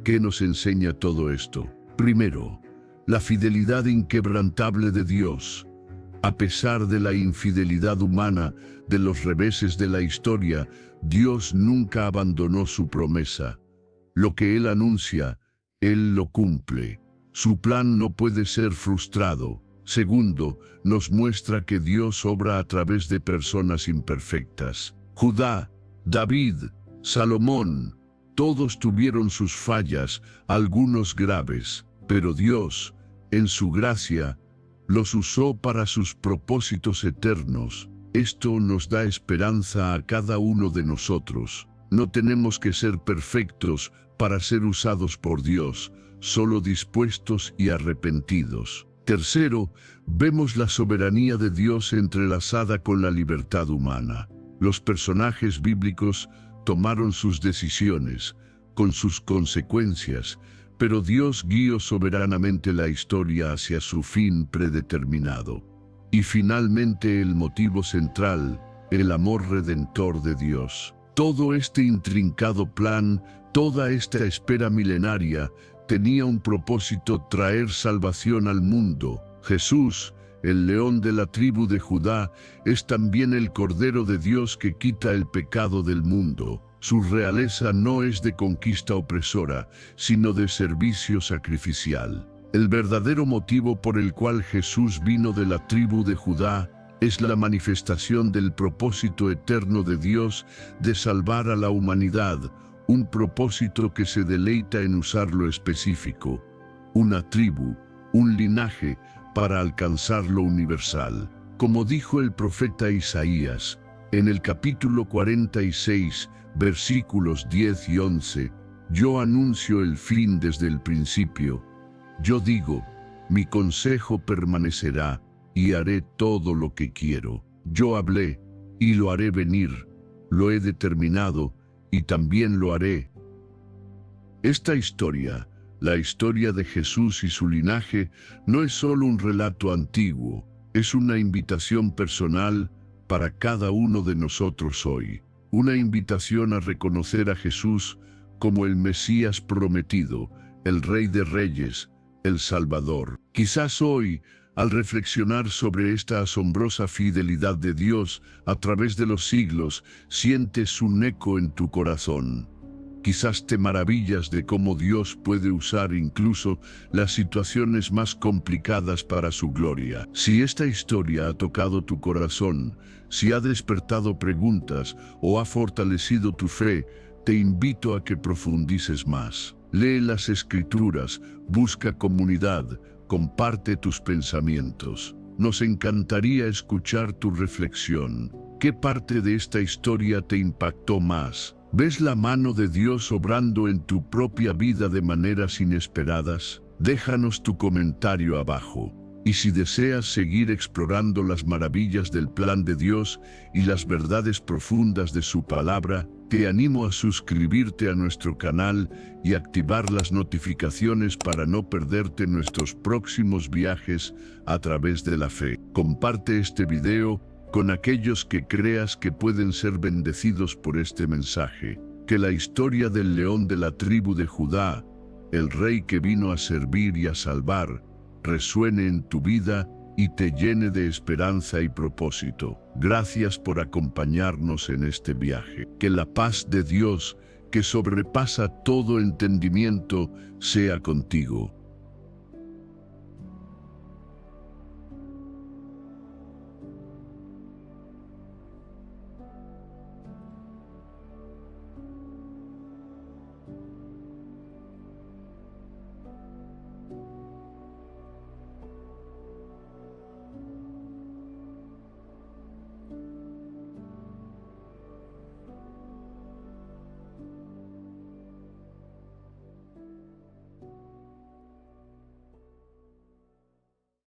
¿Qué nos enseña todo esto? Primero, la fidelidad inquebrantable de Dios. A pesar de la infidelidad humana, de los reveses de la historia, Dios nunca abandonó su promesa. Lo que Él anuncia, Él lo cumple. Su plan no puede ser frustrado. Segundo, nos muestra que Dios obra a través de personas imperfectas. Judá, David, Salomón, todos tuvieron sus fallas, algunos graves, pero Dios, en su gracia, los usó para sus propósitos eternos. Esto nos da esperanza a cada uno de nosotros. No tenemos que ser perfectos para ser usados por Dios, solo dispuestos y arrepentidos. Tercero, vemos la soberanía de Dios entrelazada con la libertad humana. Los personajes bíblicos tomaron sus decisiones, con sus consecuencias, pero Dios guió soberanamente la historia hacia su fin predeterminado. Y finalmente el motivo central, el amor redentor de Dios. Todo este intrincado plan, toda esta espera milenaria, tenía un propósito: traer salvación al mundo. Jesús, el león de la tribu de Judá, es también el Cordero de Dios que quita el pecado del mundo. Su realeza no es de conquista opresora, sino de servicio sacrificial. El verdadero motivo por el cual Jesús vino de la tribu de Judá es la manifestación del propósito eterno de Dios de salvar a la humanidad, un propósito que se deleita en usar lo específico, una tribu, un linaje, para alcanzar lo universal. Como dijo el profeta Isaías, en el capítulo 46, versículos 10 y 11, yo anuncio el fin desde el principio. Yo digo, mi consejo permanecerá y haré todo lo que quiero. Yo hablé y lo haré venir, lo he determinado y también lo haré. Esta historia, la historia de Jesús y su linaje, no es solo un relato antiguo, es una invitación personal para cada uno de nosotros hoy. Una invitación a reconocer a Jesús como el Mesías prometido, el Rey de Reyes, el Salvador. Quizás hoy, al reflexionar sobre esta asombrosa fidelidad de Dios a través de los siglos, sientes un eco en tu corazón. Quizás te maravillas de cómo Dios puede usar incluso las situaciones más complicadas para su gloria. Si esta historia ha tocado tu corazón, si ha despertado preguntas o ha fortalecido tu fe, te invito a que profundices más. Lee las Escrituras, busca comunidad, comparte tus pensamientos. Nos encantaría escuchar tu reflexión. ¿Qué parte de esta historia te impactó más? ¿Ves la mano de Dios obrando en tu propia vida de maneras inesperadas? Déjanos tu comentario abajo. Y si deseas seguir explorando las maravillas del plan de Dios y las verdades profundas de su palabra, te animo a suscribirte a nuestro canal y activar las notificaciones para no perderte nuestros próximos viajes a través de la fe. Comparte este video con aquellos que creas que pueden ser bendecidos por este mensaje. Que la historia del león de la tribu de Judá, el rey que vino a servir y a salvar, resuene en tu vida y te llene de esperanza y propósito. Gracias por acompañarnos en este viaje. Que la paz de Dios, que sobrepasa todo entendimiento, sea contigo.